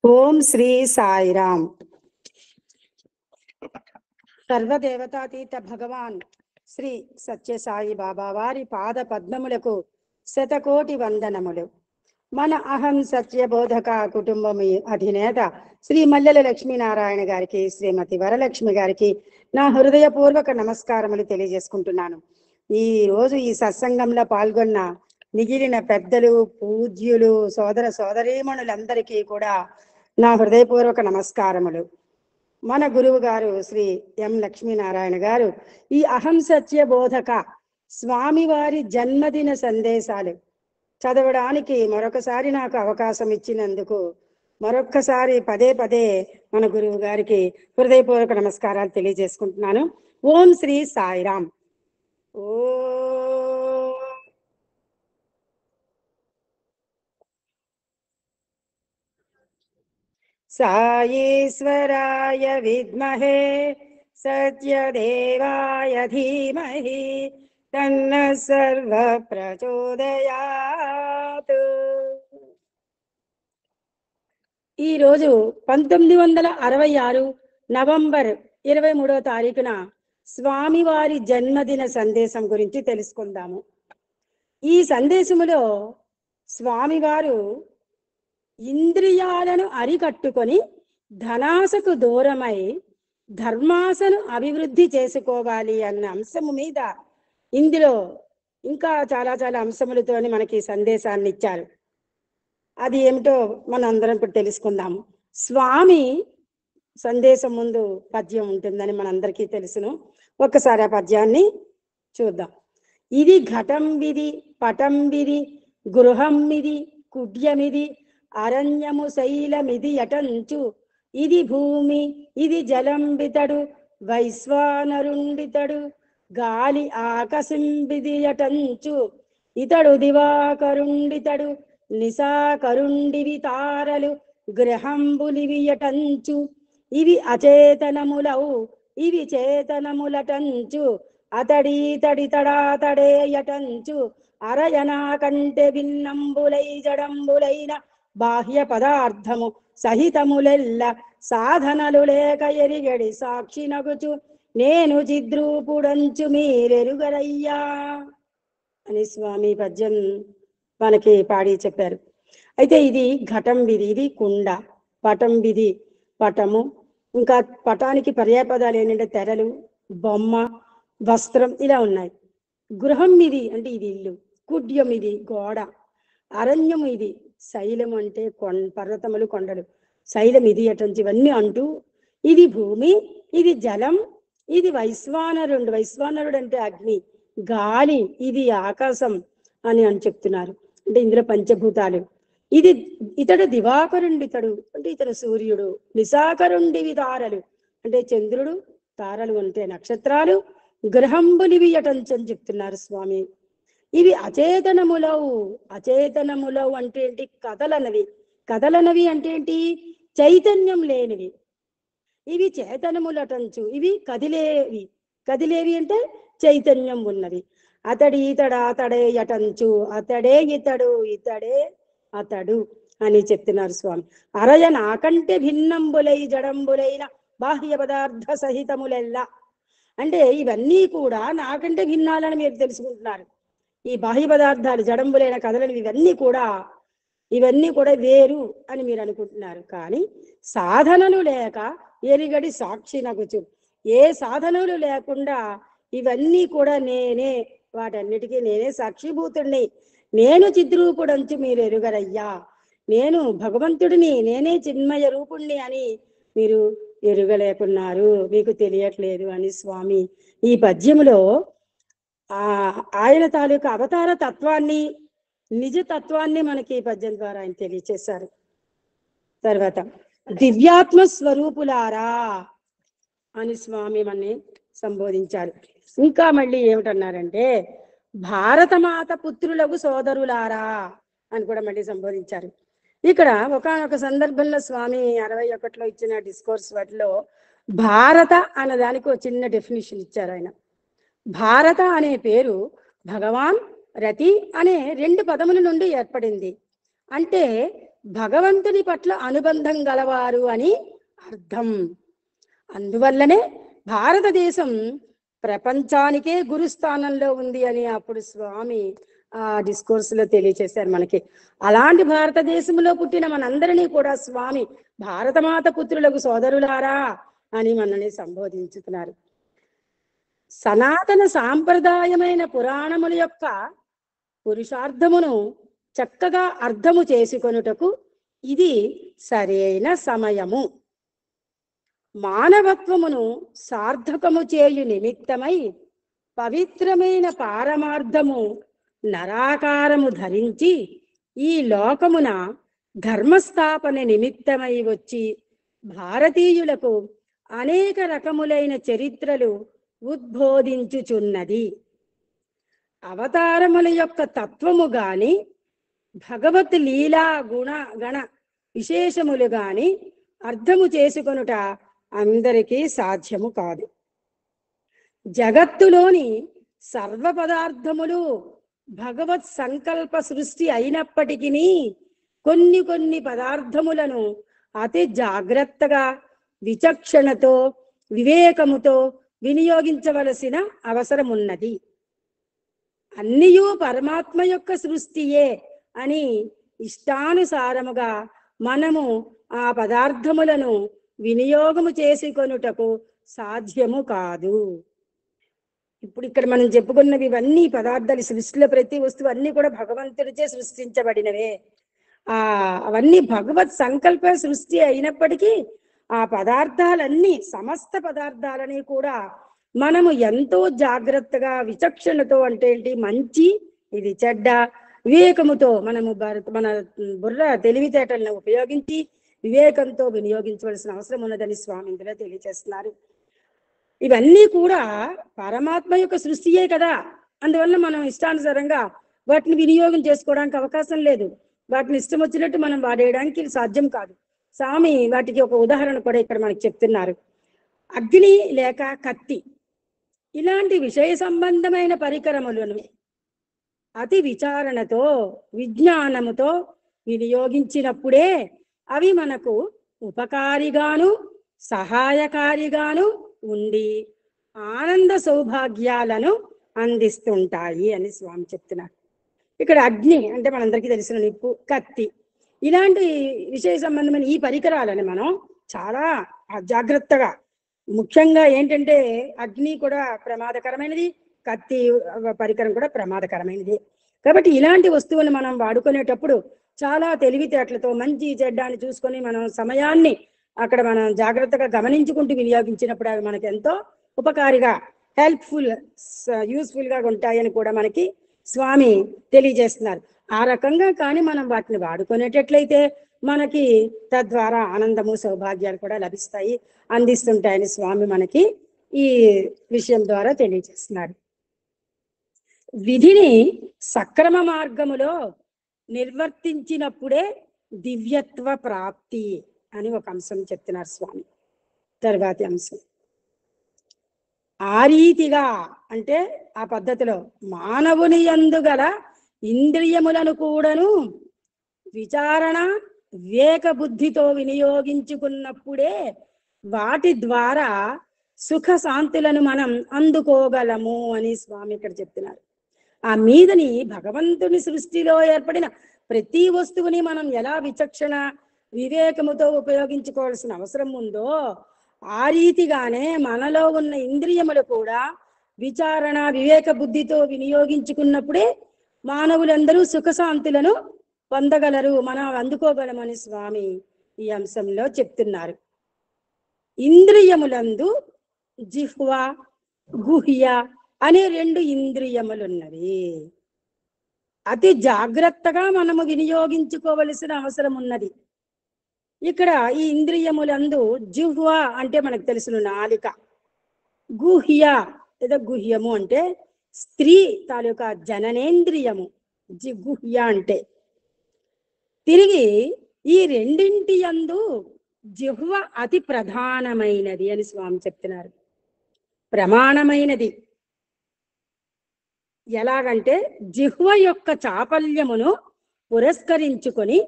ఓం శ్రీ సాయిరామ్. సర్వదేవతాతీత భగవాన్ శ్రీ సత్యసాయి బాబా వారి పాద పద్మములకు శతకోటి వందనములు. మన అహం సత్యబోధక కుటుంబం అధినేత శ్రీ మల్లెల లక్ష్మీనారాయణ గారికి, శ్రీమతి వరలక్ష్మి గారికి నా హృదయపూర్వక నమస్కారములు తెలియజేసుకుంటున్నాను. ఈ రోజు ఈ సత్సంగంలో పాల్గొన్న మిగిలిన పెద్దలు, పూజ్యులు, సోదర సోదరీమణులందరికీ కూడా నా హృదయపూర్వక నమస్కారములు. మన గురువు గారు శ్రీ ఎం లక్ష్మీనారాయణ గారు ఈ అహం సత్య బోధక స్వామివారి జన్మదిన సందేశాలు చదవడానికి మరొకసారి నాకు అవకాశం ఇచ్చినందుకు మరొక్కసారి పదే పదే మన గురువు గారికి హృదయపూర్వక నమస్కారాలు తెలియజేసుకుంటున్నాను. ఓం శ్రీ సాయిరామ్. ఓ సాయేశ్వరాయ విద్మహే సత్యదేవాయ ధీమహి తన్న సర్వ ప్రచోదయాత్. ఈరోజు 1966 నవంబర్ 23వ తారీఖున స్వామివారి జన్మదిన సందేశం గురించి తెలుసుకుందాము. ఈ సందేశములో స్వామివారు ఇంద్రియాలను అరికట్టుకొని ధనాసకు దూరమై ధర్మాసను అభివృద్ధి చేసుకోవాలి అన్న అంశము మీద ఇందులో ఇంకా చాలా చాలా అంశములతోని మనకి సందేశాన్ని ఇచ్చారు. అది ఏమిటో మనం అందరం ఇప్పుడు తెలుసుకుందాము. స్వామి సందేశం ముందు పద్యం ఉంటుందని మనందరికీ తెలుసును. ఒక్కసారి ఆ పద్యాన్ని చూద్దాం. ఇది ఘటం విధి, పటం విధి, గృహం మిది, కుడ్యమిది, అరణ్యము శైలమిది యటంచు, ఇది భూమి, ఇది జలంబితడు, వైశ్వానరుండితడు, గాలి ఆకాశంబిది యటంచు, ఇతడు దివాకరుండితడు, నిశాకరుండివి తారలు, గ్రహంబులివి యటంచు, ఇవి అచేతనములవు, ఇవి చేతనములటంచు, అతడీతడితడాతడే యటంచు, అరయనా కంటే భిన్నంబులై జడంబులైన బాహ్య పదార్థము సహితములెల్ల సాధనలు లేక ఎరిగడి సాక్షి నగుచు, నేను చిద్రూపుడంచు మీరెరుగరయ్యా అని స్వామి పద్యం మనకి పాడి చెప్పారు. అయితే ఇది ఘటం విధి, ఇది కుండ. పటం విధి, పటము. ఇంకా పటానికి పర్యాపదాలు ఏంటంటే తెరలు, బొమ్మ, వస్త్రం ఇలా ఉన్నాయి. గృహం ఇది అంటే ఇది ఇల్లు. కుడ్యం ఇది గోడ. అరణ్యం ఇది శైలం అంటే పర్వతములు, కొండలు. శైలం ఇది అటంచి ఇవన్నీ అంటూ, ఇది భూమి, ఇది జలం, ఇది వైశ్వానరుడు. వైశ్వానరుడు అంటే అగ్ని, గాలి, ఇది ఆకాశం అని చెప్తున్నారు. అంటే ఇందులో పంచభూతాలు. ఇది ఇతడు దివాకరుండి, ఇతడు అంటే ఇతడు సూర్యుడు. నిశాకరుండివి తారలు అంటే చంద్రుడు, తారలు అంటే నక్షత్రాలు, గ్రహంబులివి అటంచని చెప్తున్నారు స్వామి. ఇవి అచేతనములవు. అచేతనములవు అంటే ఏంటి? కదలనవి. కదలనవి అంటే ఏంటి? చైతన్యం లేనివి. ఇవి చేతనములటంచు, ఇవి కదిలేవి. కదిలేవి అంటే చైతన్యం ఉన్నవి. అతడి ఇతడు అతడే యటంచు, అతడే ఇతడు, ఇతడే అతడు అని చెప్తున్నారు స్వామి. అరయ నాకంటే భిన్నంబులై జడంబులైన బాహ్య పదార్థ సహితములెల్లా అంటే ఇవన్నీ కూడా నాకంటే భిన్నాలని మీరు తెలుసుకుంటున్నారు. ఈ బాహ్య పదార్థాలు జడంబులైన కథలను ఇవన్నీ కూడా వేరు అని మీరు అనుకుంటున్నారు. కానీ సాధనలు లేక ఎరిగడి సాక్షి నగుచు, ఏ సాధనలు లేకుండా ఇవన్నీ కూడా నేనే, వాటన్నిటికీ నేనే సాక్షిభూతుడిని, నేను చిద్రూపుడంచు మీరు ఎరుగరయ్యా, నేను భగవంతుడిని, నేనే చిన్మయ రూపుణ్ణి అని మీరు ఎరుగలేకున్నారు, మీకు తెలియట్లేదు అని స్వామి ఈ పద్యములో ఆయన తాలూకు అవతార తత్వాన్ని, నిజ తత్వాన్ని మనకి ఈ పద్యం ద్వారా ఆయన తెలియచేశారు. తర్వాత దివ్యాత్మ స్వరూపులారా అని స్వామి మనని సంబోధించారు. ఇంకా మళ్ళీ ఏమిటన్నారంటే భారతమాత పుత్రులకు సోదరులారా అని కూడా మళ్ళీ సంబోధించారు. ఇక్కడ ఒకానొక సందర్భంలో స్వామి 61లో ఇచ్చిన డిస్కోర్స్ వాటిలో భారత అన్నదానికి ఒక చిన్న డెఫినేషన్ ఇచ్చారు ఆయన. భారత అనే పేరు భగవాన్ రతి అనే 2 పదముల నుండి ఏర్పడింది. అంటే భగవంతుని పట్ల అనుబంధం గలవారు అని అర్థం. అందువల్లనే భారతదేశం ప్రపంచానికే గురుస్థానంలో ఉంది అని అప్పుడు స్వామి ఆ డిస్కోర్స్ లో తెలియచేశారు మనకి. అలాంటి భారతదేశంలో పుట్టిన మనందరినీ కూడా స్వామి భారతమాత పుత్రులకు సోదరులారా అని మనల్ని సంబోధించుతున్నారు. సనాతన సాంప్రదాయమైన పురాణముల యొక్క పురుషార్థమును చక్కగా అర్థము చేసుకొనుటకు ఇది సరైన సమయము. మానవత్వమును సార్థకము చేయు నిమిత్తమై పవిత్రమైన పారమార్థము నరాకారము ధరించి ఈ లోకమున ధర్మస్థాపన నిమిత్తమై వచ్చి భారతీయులకు అనేక రకములైన చరిత్రలు ఉద్బోధించుచున్నది. అవతారముల యొక్క తత్వము గాని భగవత్ లీలా గణ విశేషములు గాని అర్థము చేసుకొనుట అందరికీ సాధ్యము కాదు. జగత్తులోని సర్వ పదార్థములు భగవత్ సంకల్ప సృష్టి అయినప్పటికీ కొన్ని పదార్థములను అతి జాగ్రత్తగా విచక్షణతో వివేకముతో వినియోగించవలసిన అవసరం ఉన్నది. అన్నియూ పరమాత్మ యొక్క సృష్టియే అని ఇష్టానుసారముగా మనము ఆ పదార్థములను వినియోగము చేసుకొనుటకు సాధ్యము కాదు. ఇప్పుడు ఇక్కడ మనం చెప్పుకున్నవి ఇవన్నీ పదార్థాలు, సృష్టిలో ప్రతి వస్తువు అన్ని కూడా భగవంతుడిచే సృష్టించబడినవే. అవన్నీ భగవత్ సంకల్ప సృష్టి అయినప్పటికీ ఆ పదార్థాలన్నీ సమస్త పదార్థాలని కూడా మనము ఎంతో జాగ్రత్తగా విచక్షణతో, అంటే ఏంటి, మంచి ఇది చెడ్డ, వివేకముతో మనము మన బుర్ర తెలివితేటలను ఉపయోగించి వివేకంతో వినియోగించవలసిన అవసరం ఉన్నదని స్వామి ఇందులో తెలియజేస్తున్నారు. ఇవన్నీ కూడా పరమాత్మ యొక్క సృష్టియే కదా, అందువల్ల మనం ఇష్టానుసారంగా వాటిని వినియోగం చేసుకోవడానికి అవకాశం లేదు. వాటిని ఇష్టం వచ్చినట్టు మనం వాడేయడానికి సాధ్యం కాదు. స్వామి వాటికి ఒక ఉదాహరణ కూడా ఇక్కడ మనకి చెప్తున్నారు. అగ్ని లేక కత్తి ఇలాంటి విషయ సంబంధమైన పరికరములను అతి విచారణతో విజ్ఞానముతో వినియోగించినప్పుడే అవి మనకు ఉపకారిగాను సహాయకారిగాను ఉండి ఆనంద సౌభాగ్యాలను అందిస్తుంటాయి అని స్వామి చెప్తున్నారు. ఇక్కడ అగ్ని అంటే మనందరికీ తెలిసిన నిప్పు, కత్తి ఇలాంటి విషయ సంబంధమైన ఈ పరికరాలను మనం చాలా జాగ్రత్తగా, ముఖ్యంగా ఏంటంటే అగ్ని కూడా ప్రమాదకరమైనది, కత్తి పరికరం కూడా ప్రమాదకరమైనది. కాబట్టి ఇలాంటి వస్తువులు మనం వాడుకునేటప్పుడు చాలా తెలివితేటలతో మంచి చెడ్డాన్ని చూసుకొని మనం సమయాన్ని అక్కడ మనం జాగ్రత్తగా గమనించుకుంటూ వినియోగించినప్పుడు అవి మనకి ఎంతో ఉపకారిగా, యూస్ఫుల్ గా ఉంటాయని కూడా మనకి స్వామి తెలియజేస్తున్నారు. ఆ రకంగా కానీ మనం వాటిని వాడుకునేటట్లయితే మనకి తద్వారా ఆనందము సౌభాగ్యాలు కూడా లభిస్తాయి, అందిస్తుంటాయని స్వామి మనకి ఈ విషయం ద్వారా తెలియజేస్తున్నారు. విధిని సక్రమ మార్గములో నిర్వర్తించినప్పుడే దివ్యత్వ ప్రాప్తి అని ఒక అంశం చెప్తున్నారు స్వామి. తర్వాతి అంశం, ఆ రీతిగా అంటే ఆ పద్ధతిలో మానవుని యందు గల ఇంద్రియములను కూడాను విచారణ వివేక బుద్ధితో వినియోగించుకున్నప్పుడే వాటి ద్వారా సుఖ శాంతులను మనం అందుకోగలము అని స్వామి ఇక్కడ చెప్తున్నారు. ఆ మీదని భగవంతుని సృష్టిలో ఏర్పడిన ప్రతి వస్తువుని మనం ఎలా విచక్షణ వివేకముతో ఉపయోగించుకోవాల్సిన అవసరం ఉందో ఆ రీతిగానే మనలో ఉన్న ఇంద్రియములు కూడా విచారణ వివేక బుద్ధితో వినియోగించుకున్నప్పుడే మానవులందరూ సుఖశాంతులను పొందగలరు, మనం అందుకోగలమని స్వామి ఈ అంశంలో చెప్తున్నారు. ఇంద్రియములందు జిహ్వ గుహ్య అనే 2 ఇంద్రియములున్నవి. అతి జాగ్రత్తగా మనము వినియోగించుకోవలసిన అవసరం ఉన్నది. ఇక్కడ ఈ ఇంద్రియములందు జిహ్వ అంటే మనకు తెలుసును నాలిక, గుహ్య లేదా గుహ్యము అంటే స్త్రీ తాలూకా జననేంద్రియము గుహ్య అంటే. తిరిగి ఈ రెండింటి యందు జిహ్వ అతి ప్రధానమైనది అని స్వామి చెప్తున్నారు, ప్రమాణమైనది. ఎలాగంటే జిహ్వ యొక్క చాపల్యమును పురస్కరించుకొని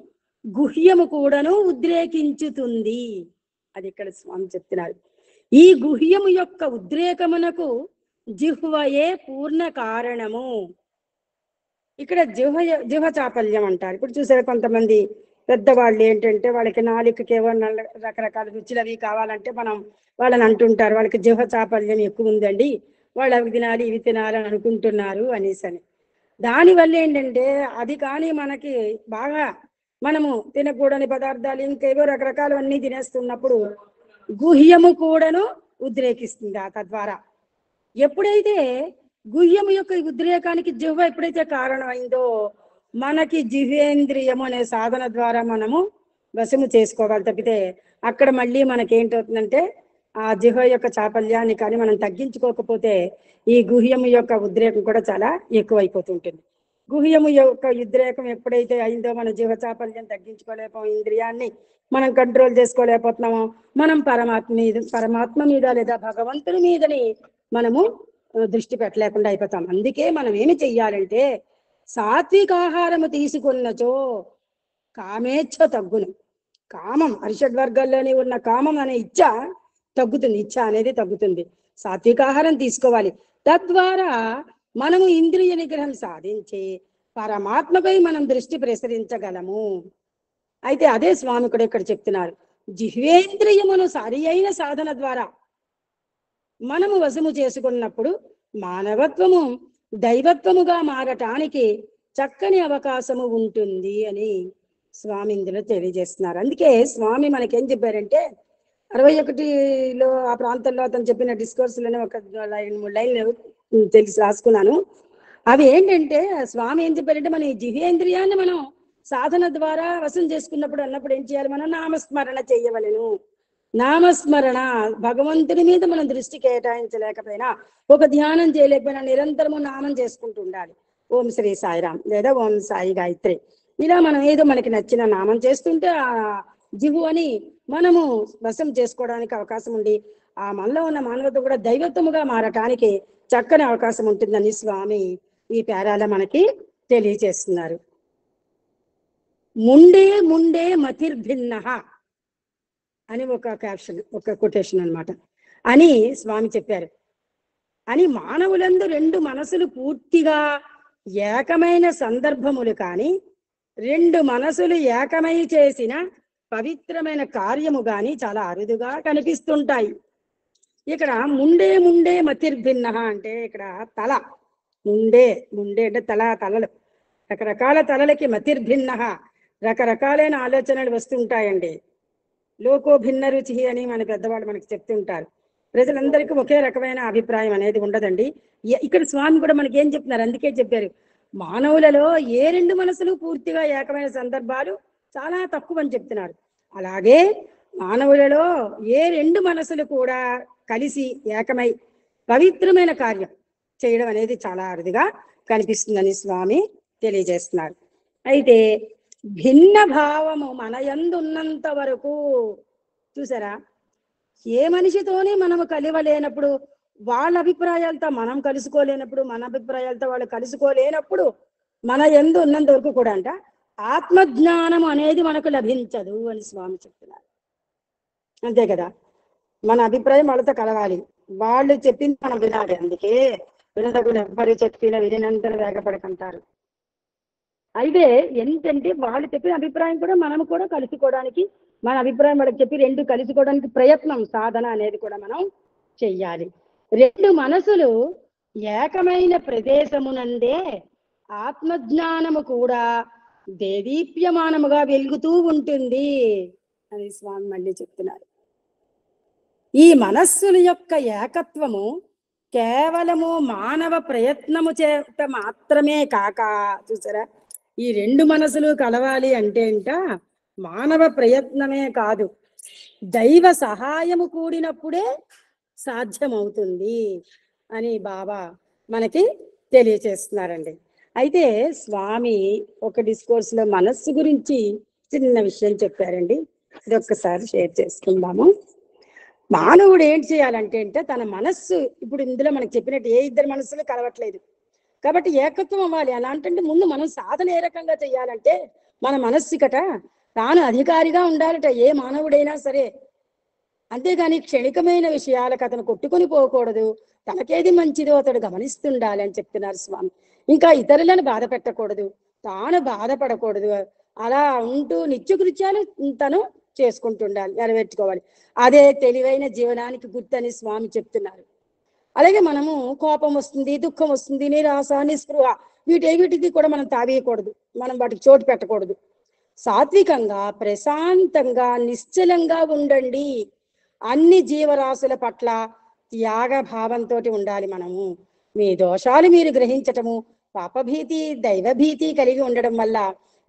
గుహ్యము కూడాను ఉద్రేకించుతుంది. అది ఇక్కడ స్వామి చెప్తున్నారు. ఈ గుహ్యము యొక్క ఉద్రేకమునకు జిహ్వయే పూర్ణ కారణము. ఇక్కడ జిహ్వ చాపల్యం అంటారు. ఇప్పుడు చూసారా, కొంతమంది పెద్దవాళ్ళు ఏంటంటే వాళ్ళకి నాలుకకి ఏవో రకరకాల రుచులు అవి కావాలంటే మనం వాళ్ళని అంటుంటారు, వాళ్ళకి జిహ్వ చాపల్యం ఎక్కువ ఉందండి, వాళ్ళు అవి తినాలి ఇవి తినాలి అని అనుకుంటున్నారు అనేసి అని. దానివల్ల ఏంటంటే అది కానీ మనకి బాగా మనము తినకూడని పదార్థాలు ఇంకేవో రకరకాలవన్నీ తినేస్తున్నప్పుడు గుహ్యము కూడాను ఉద్రేకిస్తుంది. తద్వారా ఎప్పుడైతే గుహ్యము యొక్క ఉద్రేకానికి జిహ్వ ఎప్పుడైతే కారణమైందో మనకి జిహ్వేంద్రియము అనే సాధన ద్వారా మనము వశము చేసుకోవాలి. తప్పితే అక్కడ మళ్ళీ మనకేంటవుతుందంటే ఆ జిహ్వ యొక్క చాపల్యాన్ని కానీ మనం తగ్గించుకోకపోతే ఈ గుహ్యము యొక్క ఉద్రేకం కూడా చాలా ఎక్కువైపోతుంటుంది. గుహ్యము యొక్క ఉద్రేకం ఎప్పుడైతే అయిందో మన జిహ్వ చాపల్యం తగ్గించుకోలేకపో, ఇంద్రియాన్ని మనం కంట్రోల్ చేసుకోలేకపోతున్నామో మనం పరమాత్మ మీద లేదా భగవంతుని మీదని మనము దృష్టి పెట్టలేకుండా అయిపోతాం. అందుకే మనం ఏమి చెయ్యాలంటే సాత్వికాహారము తీసుకున్నచో కామేచ్ఛ తగ్గును. కామం అరిషడ్ వర్గాల్లోని ఉన్న కామం అనే ఇచ్చ తగ్గుతుంది, ఇచ్చ అనేది తగ్గుతుంది. సాత్వికాహారం తీసుకోవాలి. తద్వారా మనము ఇంద్రియ నిగ్రహం సాధించి పరమాత్మపై మనం దృష్టి ప్రసరించగలము. అయితే అదే స్వామి కూడా ఇక్కడ చెప్తున్నారు, జిహ్వేంద్రియమును సరి అయిన సాధన ద్వారా మనము వశము చేసుకున్నప్పుడు మానవత్వము దైవత్వముగా మారటానికి చక్కని అవకాశము ఉంటుంది అని స్వామి ఇందులో తెలియజేస్తున్నారు. అందుకే స్వామి మనకేం చెప్పారంటే 61లో ఆ ప్రాంతంలో అతను చెప్పిన డిస్కోర్స్లోనే ఒక 2-3 లైన్లు తెలిసి రాసుకున్నాను. అవి ఏంటంటే స్వామి ఏం చెప్పారంటే మన ఈ జిహ్వేంద్రియాన్ని మనం సాధన ద్వారా వశం చేసుకున్నప్పుడు అన్నప్పుడు ఏం చేయాలి, మనం నామస్మరణ చేయవలెను. నామస్మరణ భగవంతుని మీద మనం దృష్టి కేటాయించలేకపోయినా, ఒక ధ్యానం చేయలేకపోయినా నిరంతరము నామం చేసుకుంటూ ఉండాలి. ఓం శ్రీ సాయిరామ్ లేదా ఓం సాయి గాయత్రి, ఇలా మనం ఏదో మనకి నచ్చిన నామం చేస్తుంటే ఆ జిహ్వని మనము వశం చేసుకోవడానికి అవకాశం ఉండి ఆ మనలో ఉన్న మానవత కూడా దైవత్వముగా మారటానికి చక్కని అవకాశం ఉంటుందని స్వామి ఈ పేరాలో మనకి తెలియజేస్తున్నారు. ముండే ముండే మతిర్భిన్న అని ఒక క్యాప్షన్, ఒక కొటేషన్ అన్నమాట అని స్వామి చెప్పారు. అని మానవులందు 2 మనసులు పూర్తిగా ఏకమైన సందర్భములు కానీ 2 మనసులు ఏకమై చేసిన పవిత్రమైన కార్యము గాని చాలా అరుదుగా కనిపిస్తుంటాయి. ఇక్కడ ముండే ముండే మతిర్భిన్న అంటే ఇక్కడ తల ముండే అంటే తలలు రకరకాల తలలకి మతిర్భిన్న రకరకాలైన ఆలోచనలు వస్తుంటాయండి. లోకో భిన్న రుచి అని మన పెద్దవాళ్ళు మనకి చెప్తుంటారు. ప్రజలందరికీ ఒకే రకమైన అభిప్రాయం అనేది ఉండదండి. ఇక్కడ స్వామి కూడా మనకి ఏం చెప్తున్నారు, అందుకే చెప్పారు మానవులలో ఏ 2 మనసులు పూర్తిగా ఏకమైన సందర్భాలు చాలా తక్కువ అని చెప్తున్నారు. అలాగే మానవులలో ఏ 2 మనసులు కూడా కలిసి ఏకమై పవిత్రమైన కార్యం చేయడం అనేది చాలా అరుదుగా కనిపిస్తుందని స్వామి తెలియజేస్తున్నారు. అయితే భిన్న భావము మన యందు ఉన్నంత వరకు చూసారా, ఏ మనిషితోనే మనము కలివలేనప్పుడు, వాళ్ళ అభిప్రాయాలతో మనం కలుసుకోలేనప్పుడు, మన అభిప్రాయాలతో వాళ్ళు కలుసుకోలేనప్పుడు మన యందు ఉన్నంత వరకు కూడా అంట ఆత్మజ్ఞానం అనేది మనకు లభించదు అని స్వామి చెప్తున్నారు. అంతే కదా, మన అభిప్రాయం వాళ్ళతో కలవాలి, వాళ్ళు చెప్పింది మనం వినాలి. అందుకే వినదగులు ఎవ్వరు చెప్పిన వినంతర వేగపడకంటారు. అయితే ఏంటంటే వాళ్ళు చెప్పిన అభిప్రాయం కూడా మనం కూడా కలుసుకోవడానికి, మన అభిప్రాయం వాళ్ళకి చెప్పి 2 కలుసుకోవడానికి ప్రయత్నం సాధన అనేది కూడా మనం చెయ్యాలి. 2 మనసులు ఏకమైన ప్రదేశమునందే ఆత్మజ్ఞానము కూడా దేదీప్యమానముగా వెలుగుతూ ఉంటుంది అని స్వామి మళ్ళీ చెప్తున్నారు. ఈ మనస్సుల యొక్క ఏకత్వము కేవలము మానవ ప్రయత్నము చేత మాత్రమే కాక, చూసారా, ఈ 2 మనసులు కలవాలి అంటే అంట మానవ ప్రయత్నమే కాదు, దైవ సహాయము కూడినప్పుడే సాధ్యమవుతుంది అని బాబా మనకి తెలియచేస్తున్నారండి. అయితే స్వామి ఒక డిస్కోర్స్ లో మనస్సు గురించి చిన్న విషయం చెప్పారండి, ఇది ఒక్కసారి షేర్ చేసుకుందాము. మానవుడు ఏం చేయాలంటే తన మనస్సు, ఇప్పుడు ఇందులో మనకు చెప్పినట్టు ఏ 2 మనస్సులు కలవట్లేదు కాబట్టి ఏకత్వం అవ్వాలి. అలా అంటే ముందు మనం సాధన ఏ రకంగా చేయాలంటే మన మనస్సుకట తాను అధికారిగా ఉండాలట ఏ మానవుడైనా సరే. అంతేగాని క్షణికమైన విషయాలకు అతను కొట్టుకొని పోకూడదు. తనకేది మంచిదో అతడు గమనిస్తుండాలి అని చెప్తున్నారు స్వామి. ఇంకా ఇతరులను బాధ పెట్టకూడదు, తాను బాధపడకూడదు. అలా ఉంటూ నిత్యకృత్యాలు తను చేసుకుంటుండాలి, నెరవేర్చుకోవాలి. అదే తెలివైన జీవనానికి గుర్తని స్వామి చెప్తున్నారు. అలాగే మనము కోపం వస్తుంది, దుఃఖం వస్తుంది, నిరాశ, నిస్పృహ, వీటికి కూడా మనం తావేయకూడదు, మనం వాటికి చోటు పెట్టకూడదు. సాత్వికంగా, ప్రశాంతంగా, నిశ్చలంగా ఉండండి. అన్ని జీవరాశుల పట్ల త్యాగ భావంతో ఉండాలి మనము. మీ దోషాలు మీరు గ్రహించటము, పాపభీతి, దైవభీతి కలిగి ఉండడం వల్ల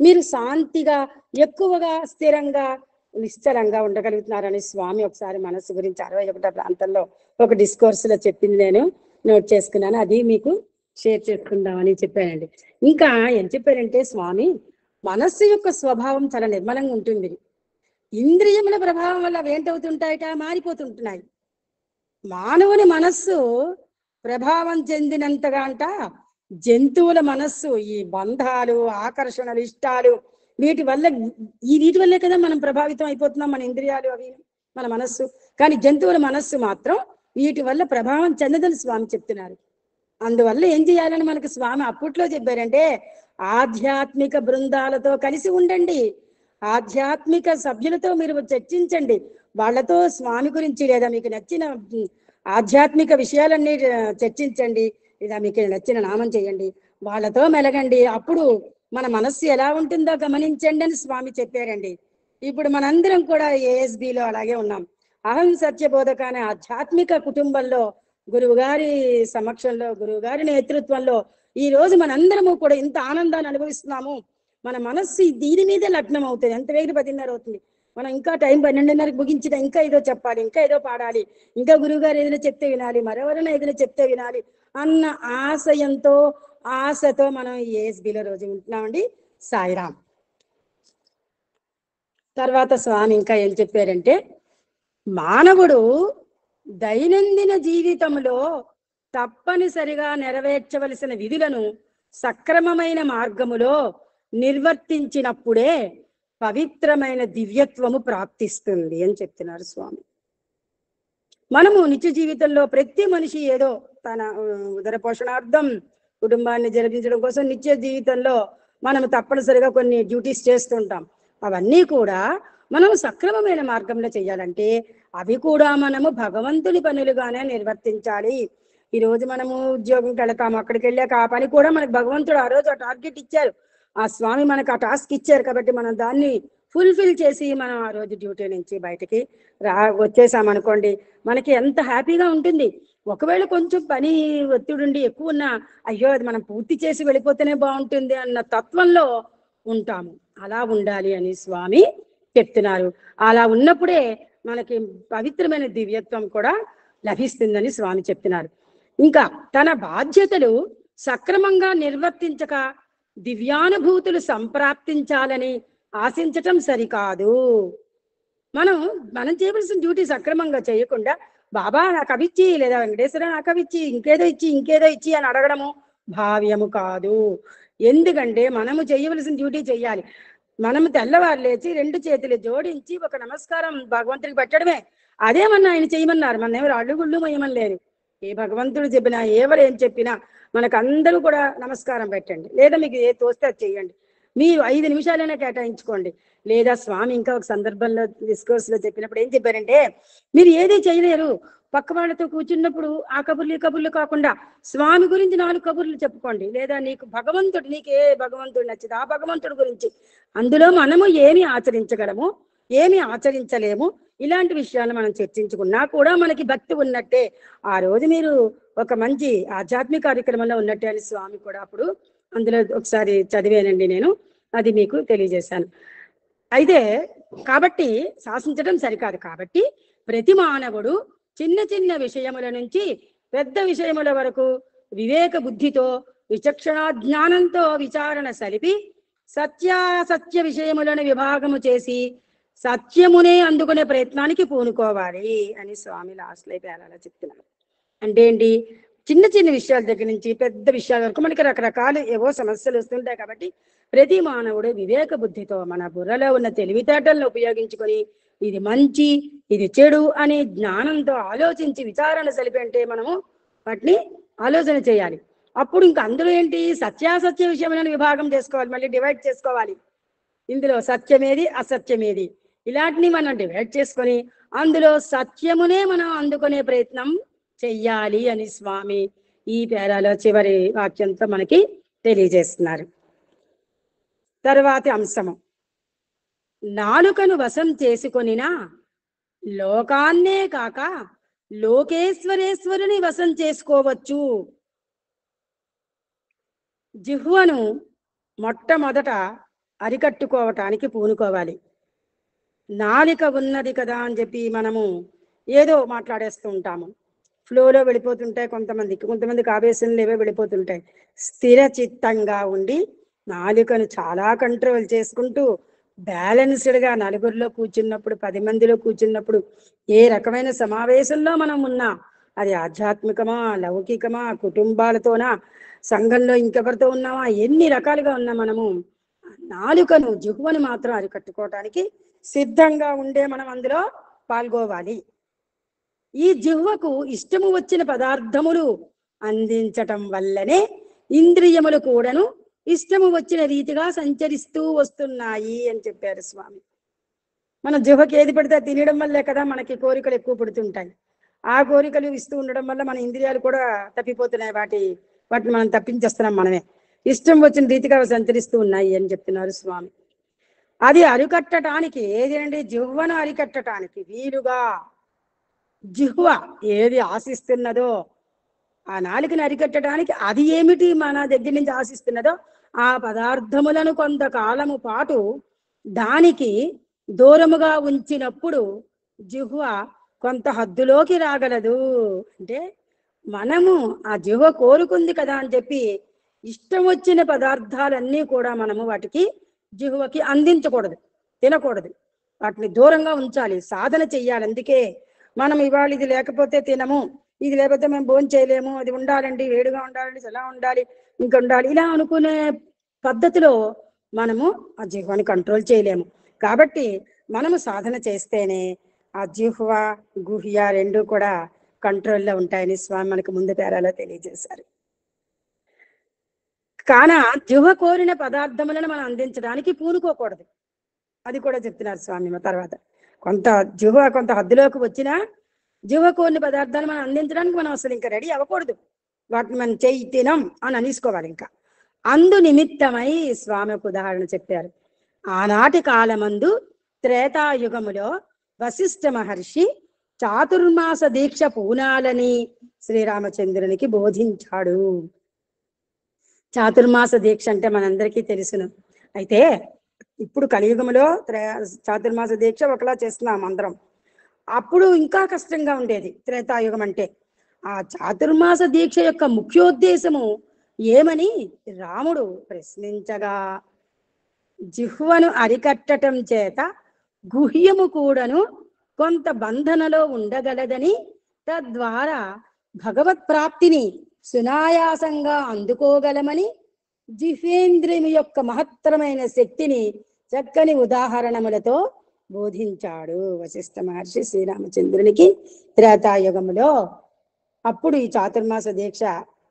మీరు శాంతిగా, ఎక్కువగా, స్థిరంగా, నిశ్చలంగా ఉండగలుగుతున్నారని స్వామి ఒకసారి మనస్సు గురించి 61వ ప్రాంతంలో ఒక డిస్కోర్స్ లో చెప్పింది నేను నోట్ చేసుకున్నాను. అది మీకు షేర్ చేసుకుందామని చెప్పానండి. ఇంకా ఏం చెప్పారంటే స్వామి, మనస్సు యొక్క స్వభావం చాలా నిర్మలంగా ఉంటుంది. ఇంద్రియముల ప్రభావం వల్ల ఏంటవుతుంటాయట, మారిపోతుంటున్నాయి. మానవుని మనస్సు ప్రభావం చెందినంతగా అంట జంతువుల మనస్సు ఈ బంధాలు, ఆకర్షణలు, ఇష్టాలు, వీటి వల్లే కదా మనం ప్రభావితం అయిపోతున్నాం, మన ఇంద్రియాలు అవి, మన మనస్సు. కానీ జంతువుల మనస్సు మాత్రం వీటి వల్ల ప్రభావం చెందదని స్వామి చెప్తున్నారు. అందువల్ల ఏం చేయాలని మనకు స్వామి అప్పట్లో చెప్పారంటే, ఆధ్యాత్మిక బృందాలతో కలిసి ఉండండి, ఆధ్యాత్మిక సభ్యులతో మీరు చర్చించండి, వాళ్ళతో స్వామి గురించి లేదా మీకు నచ్చిన ఆధ్యాత్మిక విషయాలన్నీ చర్చించండి, లేదా మీకు నచ్చిన నామం చేయండి, వాళ్ళతో మెలగండి. అప్పుడు మన మనస్సు ఎలా ఉంటుందో గమనించండి అని స్వామి చెప్పారండి. ఇప్పుడు మనందరం కూడా ఏఎస్బిలో అలాగే ఉన్నాం. అహం సత్యబోధక అనే ఆధ్యాత్మిక కుటుంబంలో గురువు గారి సమక్షంలో, గురువు గారి నేతృత్వంలో ఈ రోజు మనందరము కూడా ఇంత ఆనందాన్ని అనుభవిస్తున్నాము. మన మనస్సు దీని మీదే లగ్నం అవుతుంది. ఎంత వేగ 10:30 అవుతుంది, మనం ఇంకా టైం 12:30కి ముగించిన, ఇంకా ఏదో చెప్పాలి, ఇంకా ఏదో పాడాలి, ఇంకా గురువు గారు ఏదైనా చెప్తే వినాలి, మరెవరైనా ఏదైనా చెప్తే వినాలి అన్న ఆశతో మనం ఏఎస్బిలో రోజు ఉంటున్నామండి. సాయిరామ్. తర్వాత స్వామి ఇంకా ఏం చెప్పారంటే, మానవుడు దైనందిన జీవితంలో తప్పనిసరిగా నెరవేర్చవలసిన విధులను సక్రమమైన మార్గములో నిర్వర్తించినప్పుడే పవిత్రమైన దివ్యత్వము ప్రాప్తిస్తుంది అని చెప్తున్నారు స్వామి. మనము నిత్య జీవితంలో ప్రతి మనిషి ఏదో తన ఉదర పోషణార్థం, కుటుంబాన్ని జరిపించడం కోసం నిత్య జీవితంలో మనం తప్పనిసరిగా కొన్ని డ్యూటీస్ చేస్తుంటాం. అవన్నీ కూడా మనం సక్రమమైన మార్గంలో చేయాలంటే అవి కూడా మనము భగవంతుని పనులుగానే నిర్వర్తించాలి. ఈరోజు మనము ఉద్యోగంకి వెళతాము, అక్కడికి వెళ్ళాక ఆ పని కూడా మనకు భగవంతుడు ఆ రోజు ఆ టార్గెట్ ఇచ్చారు, ఆ స్వామి మనకు ఆ టాస్క్ ఇచ్చారు. కాబట్టి మనం దాన్ని ఫుల్ఫిల్ చేసి మనం ఆ రోజు డ్యూటీ నుంచి బయటికి వచ్చేసామనుకోండి, మనకి ఎంత హ్యాపీగా ఉంటుంది. ఒకవేళ కొంచెం పని ఒత్తిడి ఎక్కువ ఉన్నా, అయ్యో అది మనం పూర్తి చేసి వెళ్ళిపోతేనే బాగుంటుంది అన్న తత్వంలో ఉంటాము. అలా ఉండాలి అని స్వామి చెప్తున్నారు. అలా ఉన్నప్పుడే మనకి పవిత్రమైన దివ్యత్వం కూడా లభిస్తుందని స్వామి చెప్తున్నారు. ఇంకా తన బాధ్యతలు సక్రమంగా నిర్వర్తించక దివ్యానుభూతులు సంప్రాప్తించాలని ఆశించటం సరికాదు. మనం చేయవలసిన డ్యూటీ సక్రమంగా చేయకుండా బాబా నాకు అవిచ్చి, లేదా వెంకటేశ్వర నాకు అవిచ్చి, ఇంకేదో ఇచ్చి అని అడగడము భావ్యము కాదు. ఎందుకంటే మనము చేయవలసిన డ్యూటీ చెయ్యాలి. మనము తెల్లవారు లేచి 2 చేతులు జోడించి ఒక నమస్కారం భగవంతుడికి పెట్టడమే. అదేమన్నా ఆయన చేయమన్నారు, మన ఎవరు అడుగుళ్ళు మొయ్యమని లేదు. ఏ భగవంతుడు చెప్పినా, ఎవరు ఏం చెప్పినా మనకు అందరూ కూడా నమస్కారం పెట్టండి, లేదా మీకు ఏ తోస్తే అది చేయండి. మీరు 5 నిమిషాలైనా కేటాయించుకోండి. లేదా స్వామి ఇంకా ఒక సందర్భంలో డిస్కోర్స్ లో చెప్పినప్పుడు ఏం చెప్పారంటే, మీరు ఏది చేయలేరు, పక్క వాళ్ళతో కూర్చున్నప్పుడు ఆ కబుర్లు కాకుండా స్వామి గురించి 4 కబుర్లు చెప్పుకోండి. లేదా నీకు ఏ భగవంతుడు నచ్చింది ఆ భగవంతుడి గురించి, అందులో మనము ఏమి ఆచరించగలము, ఏమి ఆచరించలేము, ఇలాంటి విషయాలు మనం చర్చించుకున్నా కూడా మనకి భక్తి ఉన్నట్టే. ఆ రోజు మీరు ఒక మంచి ఆధ్యాత్మిక కార్యక్రమంలో ఉన్నట్టే అని స్వామి కూడా అప్పుడు అందులో ఒకసారి చదివానండి నేను, అది మీకు తెలియజేశాను. అయితే కాబట్టి శాసించడం సరికాదు. కాబట్టి ప్రతి మానవుడు చిన్న చిన్న విషయముల నుంచి పెద్ద విషయముల వరకు వివేక బుద్ధితో, విచక్షణ జ్ఞానంతో విచారణ సలిపి సత్యాసత్య విషయములను విభాగము చేసి సత్యమునే అందుకునే ప్రయత్నానికి పూనుకోవాలి అని స్వామి లాస్ట్లో పేరాల చెప్తున్నారు. అంటే ఏంటి, చిన్న చిన్న విషయాల దగ్గర నుంచి పెద్ద విషయాల వరకు మనకి రకరకాలు ఏవో సమస్యలు వస్తుంటాయి. కాబట్టి ప్రతి మానవుడు వివేక బుద్ధితో మన బుర్రలో ఉన్న తెలివితేటలను ఉపయోగించుకొని ఇది మంచి ఇది చెడు అనే జ్ఞానంతో ఆలోచించి విచారణ సలిపంటే మనము వాటిని ఆలోచన చేయాలి. అప్పుడు ఇంకా అందులో ఏంటి, సత్యాసత్య విషయమైన విభాగం చేసుకోవాలి, మళ్ళీ డివైడ్ చేసుకోవాలి. ఇందులో సత్యమేది అసత్యమేది ఇలాంటిని మనం డివైడ్ చేసుకొని అందులో సత్యమునే మనం అందుకునే ప్రయత్నం చెయ్యాలి అని స్వామి ఈ పేరాలో చివరి వాక్యంతో మనకి తెలియజేస్తున్నారు. తరువాతి అంశము, నాలుకను వశం చేసుకొనినా లోకాన్నే కాక లోకేశ్వరేశ్వరుని వశం చేసుకోవచ్చు. జిహ్వను మొట్టమొదట అరికట్టుకోవటానికి పూనుకోవాలి. నాలిక ఉన్నది కదా అని చెప్పి మనము ఏదో మాట్లాడేస్తూ ఉంటాము, ఫ్లోలో వెళ్ళిపోతుంటాయి. కొంతమందికి ఆవేశంలో ఏవో వెళ్ళిపోతుంటాయి. స్థిర చిత్తంగా ఉండి నాలుకను చాలా కంట్రోల్ చేసుకుంటూ బ్యాలెన్స్డ్గా నలుగురిలో కూర్చున్నప్పుడు 10 మందిలో కూర్చున్నప్పుడు ఏ రకమైన సమావేశంలో మనం ఉన్నా, అది ఆధ్యాత్మికమా లౌకికమా కుటుంబాలతోనా సంఘంలో ఇంకెవరితో ఉన్నామా ఎన్ని రకాలుగా ఉన్నా మనము నాలుకను జిహ్వను మాత్రం అరికట్టుకోవటానికి సిద్ధంగా ఉండే మనం అందులో పాల్గొవాలి. ఈ జిహ్వకు ఇష్టము వచ్చిన పదార్థములు అందించటం వల్లనే ఇంద్రియములు కూడాను ఇష్టము వచ్చిన రీతిగా సంచరిస్తూ వస్తున్నాయి అని చెప్పారు స్వామి. మన జిహ్వకి ఏది పడితే తినడం వల్లే కదా మనకి కోరికలు ఎక్కువ పడుతుంటాయి. ఆ కోరికలు ఇస్తూ ఉండడం వల్ల మన ఇంద్రియాలు కూడా తప్పిపోతున్నాయి, వాటిని మనం తప్పించేస్తున్నాం. మనమే ఇష్టం వచ్చిన రీతిగా సంచరిస్తూ ఉన్నాయి అని చెప్తున్నారు స్వామి. అది అరికట్టడానికి ఏది అండి, జిహ్వను అరికట్టడానికి వీలుగా జిహ్వ ఏది ఆశిస్తున్నదో ఆ నాలుకని అరికట్టడానికి అది ఏమిటి మన దగ్గర నుంచి ఆశిస్తున్నదో ఆ పదార్థములను కొంతకాలము పాటు దానికి దూరముగా ఉంచినప్పుడు జిహ్వ కొంత హద్దులోకి రాగలదు. అంటే మనము ఆ జిహ్వ కోరుకుంది కదా అని చెప్పి ఇష్టం వచ్చిన పదార్థాలన్నీ కూడా మనము వాటికి జిహ్వకి అందించకూడదు, తినకూడదు, వాటిని దూరంగా ఉంచాలి, సాధన చెయ్యాలి. అందుకే మనం ఇవాళ ఇది లేకపోతే తినము, ఇది లేకపోతే మేము భోజనం చేయలేము, అది ఉండాలండి, వేడిగా ఉండాలండి, ఎలా ఉండాలి, ఇంకా ఉండాలి, ఇలా అనుకునే పద్ధతిలో మనము ఆ జిహ్వని కంట్రోల్ చేయలేము. కాబట్టి మనము సాధన చేస్తేనే ఆ జిహ్వ గుహ్య రెండు కూడా కంట్రోల్లో ఉంటాయని స్వామి మనకు ముందు పేరాలో తెలియజేశారు. కాన జిహ్వ కోరిన పదార్థములను మనం అందించడానికి పూనుకోకూడదు, అది కూడా చెప్తున్నారు స్వామి. తర్వాత జిహ్వ కొంత హద్దులోకి వచ్చినా జిహ్వ కోరిన పదార్థాలు మనం అందించడానికి మనం అసలు ఇంకా రెడీ అవ్వకూడదు, వాటిని మనం చెయ్యి తినం అని అనేసుకోవాలి. ఇంకా అందు నిమిత్తమై స్వామి ఒక ఉదాహరణ చెప్పారు. ఆనాటి కాలమందు త్రేతాయుగములో వశిష్ఠ మహర్షి చాతుర్మాస దీక్ష పూనాలని శ్రీరామచంద్రునికి బోధించాడు. చాతుర్మాస దీక్ష అంటే మనందరికీ తెలుసును. అయితే ఇప్పుడు కలియుగంలో చాతుర్మాస దీక్ష ఒకలా చేస్తున్నాం అందరం. అప్పుడు ఇంకా కష్టంగా ఉండేది త్రేతాయుగం అంటే. ఆ చాతుర్మాస దీక్ష యొక్క ముఖ్యోద్దేశము ఏమని రాముడు ప్రశ్నించగా, జిహ్వను అరికట్టటం చేత గుహ్యము కూడాను కొంత బంధనలో ఉండగలదని, తద్వారా భగవత్ ప్రాప్తిని సునాయాసంగా అందుకోగలమని జిహ్వేంద్రియము యొక్క మహత్తరమైన శక్తిని చక్కని ఉదాహరణములతో బోధించాడు వశిష్ఠ మహర్షి శ్రీరామచంద్రునికి త్రేతాయుగములో. అప్పుడు ఈ చాతుర్మాస దీక్ష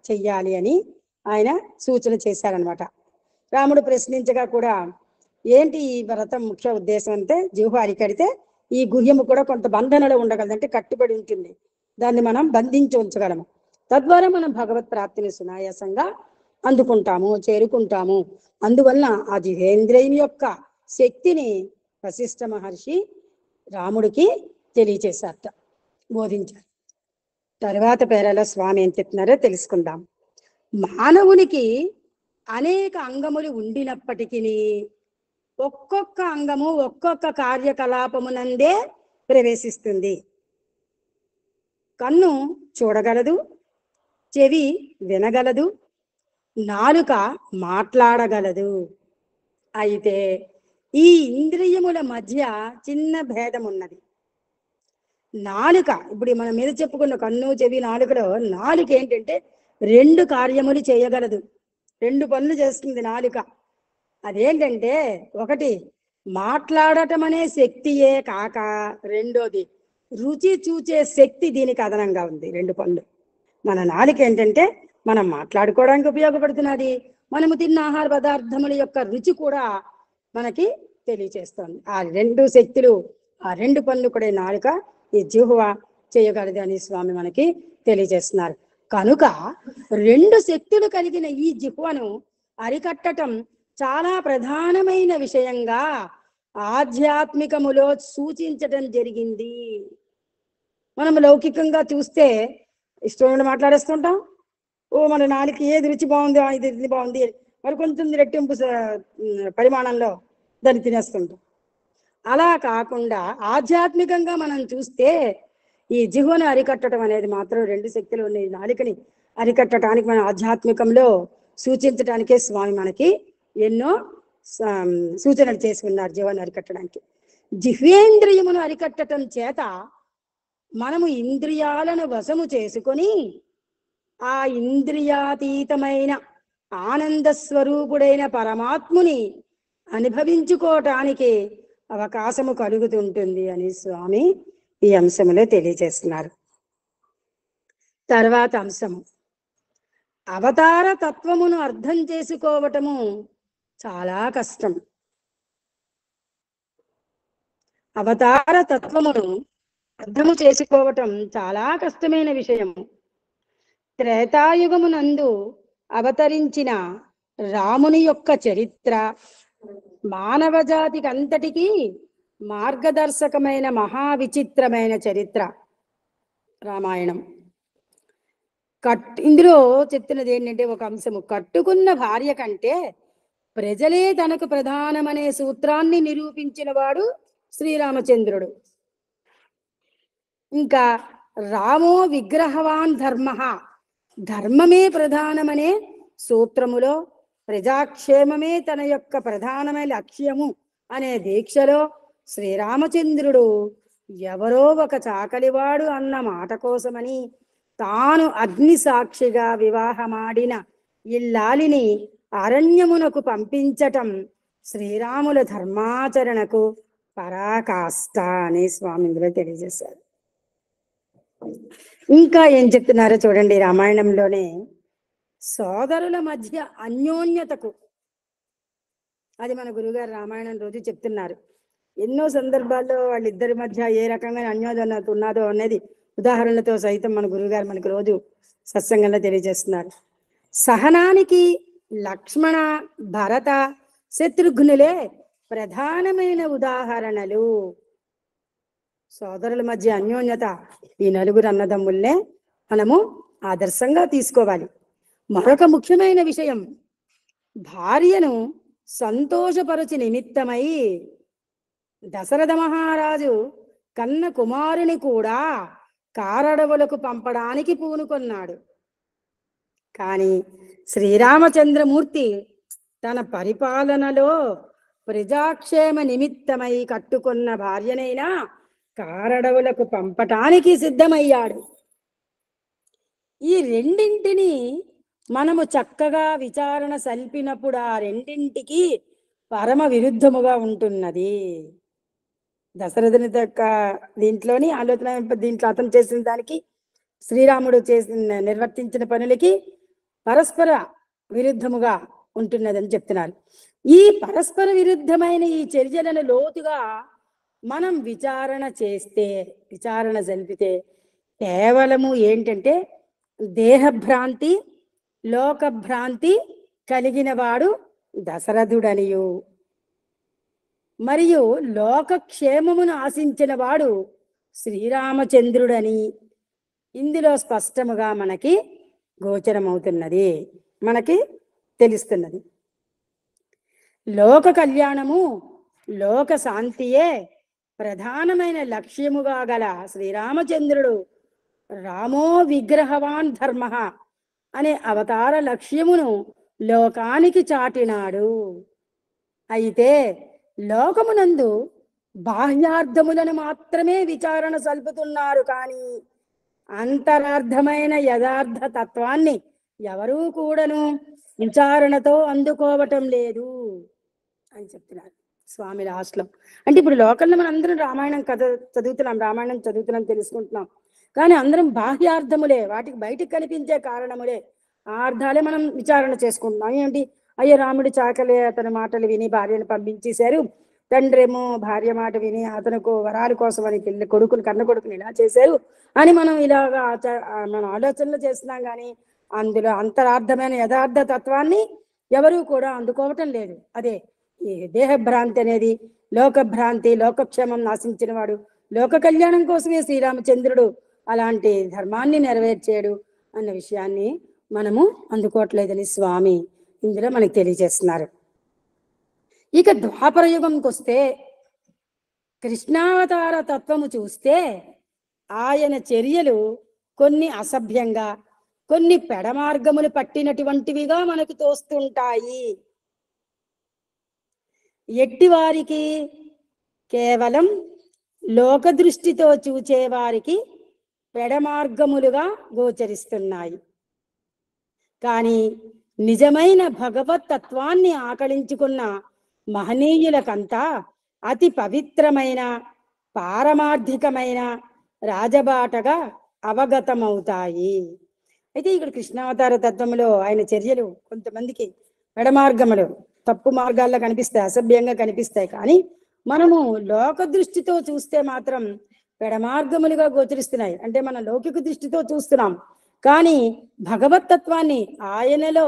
చెయ్యాలి అని ఆయన సూచన చేశారనమాట. రాముడు ప్రశ్నించగా కూడా ఏంటి ఈ వ్రతం ముఖ్య ఉద్దేశం అంటే, జిహ్వ అరికడితే ఈ గుహ్యము కూడా కొంత బంధనలో ఉండగలదు, అంటే కట్టుబడి ఉంటుంది, దాన్ని మనం బంధించి ఉంచగలము, తద్వారా మనం భగవత్ ప్రాప్తిని సునాయాసంగా అందుకుంటాము, చేరుకుంటాము. అందువలన ఆ జిహేంద్రియుని యొక్క శక్తిని వశిష్ఠ మహర్షి రాముడికి తెలియచేశారట, బోధించారు. తర్వాత పేరాలో స్వామి ఏం చెప్తున్నారో తెలుసుకుందాం. మానవునికి అనేక అంగములు ఉండినప్పటికీ ఒక్కొక్క అంగము ఒక్కొక్క కార్యకలాపమునందే ప్రవేశిస్తుంది. కన్ను చూడగలదు, చెవి వినగలదు, నాలుక మాట్లాడగలదు. అయితే ఈ ఇంద్రియముల మధ్య చిన్న భేదం ఉన్నది. నాలుక ఇప్పుడు మనం మీద చెప్పుకున్న కన్ను చెవి నాలుకలో నాలుక ఏంటంటే రెండు కార్యములు చేయగలదు, రెండు పనులు చేస్తుంది నాలుక. అదేంటంటే ఒకటి మాట్లాడటం అనే శక్తియే కాక రెండోది రుచి చూచే శక్తి దీనికి అదనంగా ఉంది. రెండు పనులు. మన నాలుక ఏంటంటే మనం మాట్లాడుకోవడానికి ఉపయోగపడుతున్నది, మనము తిన్న ఆహార పదార్థముల యొక్క రుచి కూడా మనకి తెలియచేస్తుంది. ఆ రెండు శక్తులు, ఆ రెండు పనులు కూడా నాలుక ఈ జిహ్వ చేయగలదు అని స్వామి మనకి తెలియజేస్తున్నారు. కనుక రెండు శక్తులు కలిగిన ఈ జిహ్వను అరికట్టటం చాలా ప్రధానమైన విషయంగా ఆధ్యాత్మికములో సూచించటం జరిగింది. మనం లౌకికంగా చూస్తే ఇష్టం మాట్లాడేస్తుంటాం. ఓ మన నాలుక ఏది రుచి బాగుంది, ఇది బాగుంది, మరి కొంచెం రెట్టింపు పరిమాణంలో దాన్ని తినేస్తుంటాం. అలా కాకుండా ఆధ్యాత్మికంగా మనం చూస్తే ఈ జిహ్వను అరికట్టడం అనేది మాత్రం రెండు శక్తులు ఉన్నాయి. నాలుకని అరికట్టడానికి మన ఆధ్యాత్మికంలో సూచించడానికే స్వామి మనకి ఎన్నో సూచనలు చేసి ఉన్నారు. జిహ్వను అరికట్టడానికి జిహ్వేంద్రియమును అరికట్టడం చేత మనము ఇంద్రియాలను వశము చేసుకొని ఆ ఇంద్రియాతీతమైన ఆనంద స్వరూపుడైన పరమాత్ముని అనుభవించుకోవటానికి అవకాశము కలుగుతుంటుంది అని స్వామి ఈ అంశములో తెలియజేస్తున్నారు. తర్వాత అంశము అవతార తత్వమును అర్థం చేసుకోవటము చాలా కష్టం. అవతార తత్వమును అర్థము చేసుకోవటం చాలా కష్టమైన విషయము. త్రేతాయుగమునందు అవతరించిన రాముని యొక్క చరిత్ర మానవ జాతికి అంతటికీ మార్గదర్శకమైన మహావిచిత్రమైన చరిత్ర రామాయణం. ఇందులో చెప్తున్నది ఏంటంటే ఒక అంశము, కట్టుకున్న భార్య కంటే ప్రజలే తనకు ప్రధానమనే సూత్రాన్ని నిరూపించిన వాడు శ్రీరామచంద్రుడు. ఇంకా రామో విగ్రహవాన్ ధర్మ, ధర్మమే ప్రధానమనే సూత్రములో ప్రజాక్షేమమే తన యొక్క ప్రధానమైన లక్ష్యము అనే దీక్షలో శ్రీరామచంద్రుడు ఎవరో ఒక చాకలివాడు అన్న మాట కోసమని తాను అగ్ని సాక్షిగా వివాహమాడిన ఇల్లాలిని అరణ్యమునకు పంపించటం శ్రీరాముల ధర్మాచరణకు పరాకాష్ట అని స్వామి ఇందులో తెలియజేశారు. ఇంకా ఏం చెప్తున్నారో చూడండి. రామాయణంలోనే సోదరుల మధ్య అన్యోన్యతకు, అది మన గురుగారు రామాయణం రోజు చెప్తున్నారు. ఎన్నో సందర్భాల్లో వాళ్ళిద్దరి మధ్య ఏ రకమైన అన్యోన్యత ఉన్నదో అనేది ఉదాహరణలతో సైతం మన గురుగారు మనకు రోజు సత్సంగంలో తెలియజేస్తున్నారు. సహనానికి లక్ష్మణ భరత శత్రుఘ్నులే ప్రధానమైన ఉదాహరణలు. సోదరుల మధ్య అన్యోన్యత ఈ నలుగురు అన్నదమ్ముల్నే మనము ఆదర్శంగా తీసుకోవాలి. మరొక ముఖ్యమైన విషయం, భార్యను సంతోషపరచు నిమిత్తమై దశరథ మహారాజు కన్న కుమారుని కూడా కారడవులకు పంపడానికి పూనుకొన్నాడు. కానీ శ్రీరామచంద్రమూర్తి తన పరిపాలనలో ప్రజాక్షేమ నిమిత్తమై కట్టుకున్న భార్యనైనా కారడవులకు పంపటానికి సిద్ధమయ్యాడు. ఈ రెండింటిని మనము చక్కగా విచారణ సల్పినప్పుడు ఆ రెండింటికి పరమ విరుద్ధముగా ఉంటున్నది. దశరథుని యొక్క దీంట్లోని ఆలోచన, దీంట్లో అతను చేసిన దానికి శ్రీరాముడు చేసిన నిర్వర్తించిన పనులకి పరస్పర విరుద్ధముగా ఉంటున్నదని చెప్తున్నారు. ఈ పరస్పర విరుద్ధమైన ఈ చర్యలను లోతుగా మనం విచారణ చేస్తే, విచారణ జరిపితే కేవలము ఏంటంటే దేహభ్రాంతి లోకభ్రాంతి కలిగిన వాడు దశరథుడనియు, మరియు లోకక్షేమమును ఆశించిన వాడు శ్రీరామచంద్రుడని ఇందులో స్పష్టముగా మనకి గోచరమవుతున్నది, మనకి తెలుస్తున్నది. లోక కళ్యాణము లోక శాంతియే ప్రధానమైన లక్ష్యముగా గల శ్రీరామచంద్రుడు రామో విగ్రహవాన్ ధర్మ అనే అవతార లక్ష్యమును లోకానికి చాటినాడు. అయితే లోకమునందు బాహ్యార్థములను మాత్రమే విచారణ సల్పుతున్నారు, కానీ అంతరార్థమైన యథార్థ తత్వాన్ని ఎవరూ కూడాను విచారణతో అందుకోవటం లేదు అని చెప్తున్నారు స్వామి లాస్ట్లో. అంటే ఇప్పుడు లోకల్లో మనం అందరం రామాయణం కథ చదువుతున్నాం, రామాయణం చదువుతున్నాం, తెలుసుకుంటున్నాం, కానీ అందరం బాహ్యార్థములే, వాటికి బయటికి కనిపించే కారణములే, ఆ అర్థాలే మనం విచారణ చేసుకుంటున్నాం. ఏంటి, అయ్యో రాముడి చాకలే అతని మాటలు విని భార్యను పంపించేశారు, తండ్రి ఏమో భార్య మాట విని అతనుకు వరాల కోసం అని పిల్ల కొడుకుని కన్న కొడుకుని ఇలా చేశారు అని మనం ఇలాగా మన ఆలోచనలు చేస్తున్నాం, కానీ అందులో అంతరార్థమైన యథార్థ తత్వాన్ని ఎవరూ కూడా అందుకోవటం లేదు. అదే ఈ దేహభ్రాంతి అనేది లోకభ్రాంతి, లోకక్షేమం నాశించిన వాడు, లోక కళ్యాణం కోసమే శ్రీరామచంద్రుడు అలాంటి ధర్మాన్ని నెరవేర్చాడు అన్న విషయాన్ని మనము అందుకోవట్లేదని స్వామి ఇందులో మనకి తెలియజేస్తున్నారు. ఇక ద్వాపర యుగంకి వస్తే కృష్ణావతార తత్వము చూస్తే ఆయన చర్యలు కొన్ని అసభ్యంగా, కొన్ని పెడమార్గములు పట్టినటువంటివిగా మనకు తోస్తుంటాయి. ఎట్టివారికి, కేవలం లోక దృష్టితో చూచేవారికి పెడమార్గములుగా గోచరిస్తున్నాయి. కానీ నిజమైన భగవత్ తత్వాన్ని ఆకళించుకున్న మహనీయులకంతా అతి పవిత్రమైన పారమార్థికమైన రాజబాటగా అవగతమవుతాయి. అయితే ఇక్కడ కృష్ణావతార తత్వంలో ఆయన చర్యలు కొంతమందికి పెడమార్గములు, తప్పు మార్గాల్లో కనిపిస్తాయి, అసభ్యంగా కనిపిస్తాయి, కానీ మనము లోక దృష్టితో చూస్తే మాత్రం పెడమార్గములుగా గోచరిస్తున్నాయి. అంటే మన లౌకిక దృష్టితో చూస్తున్నాం, కానీ భగవతత్వాన్ని, ఆయనలో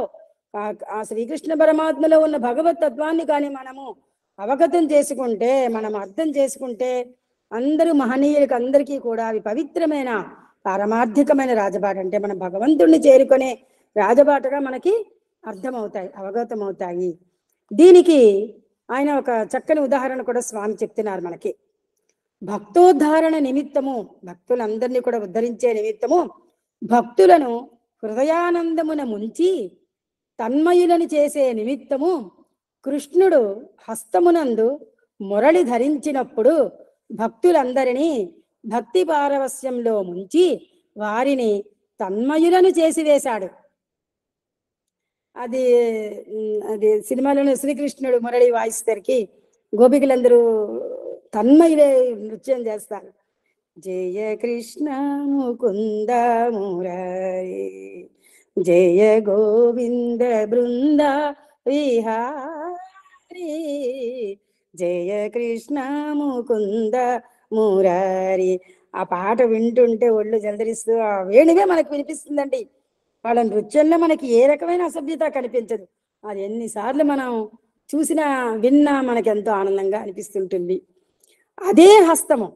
ఆ శ్రీకృష్ణ పరమాత్మలో ఉన్న భగవతత్వాన్ని కానీ మనము అవగతం చేసుకుంటే, మనం అర్థం చేసుకుంటే, అందరూ మహనీయులకి అందరికీ కూడా అవి పవిత్రమైన పారమార్థికమైన రాజబాట, అంటే మన భగవంతుణ్ణి చేరుకునే రాజబాటగా మనకి అర్థమవుతాయి, అవగతమవుతాయి. దీనికి ఆయన ఒక చక్కని ఉదాహరణ కూడా స్వామి చెప్తున్నారు మనకి. భక్తోద్ధారణ నిమిత్తము, భక్తులందరినీ కూడా ఉద్ధరించే నిమిత్తము భక్తులను హృదయానందమున ముంచి తన్మయులను చేసే నిమిత్తము కృష్ణుడు హస్తమునందు మురళి ధరించినప్పుడు భక్తులందరినీ భక్తి పారవస్యంలో ముంచి వారిని తన్మయులను చేసివేశాడు. అది అది సినిమాలోని శ్రీకృష్ణుడు మురళి వాయిస్తరికి గోపికలందరూ తన్మయులే నృత్యం చేస్తారు. జయ కృష్ణ ముకుంద మురారి, జయ గోవింద బృంద విహారి, జయ కృష్ణ ముకుంద మురారి. ఆ పాట వింటుంటే ఒళ్ళు జలదరిస్తూ ఆ వేణువే మనకు వినిపిస్తుందండి. వాళ్ళ నృత్యంలో మనకి ఏ రకమైన అసభ్యత కనిపించదు. అది ఎన్నిసార్లు మనం చూసినా విన్నా మనకి ఎంతో ఆనందంగా అనిపిస్తుంటుంది. అదే హస్తము,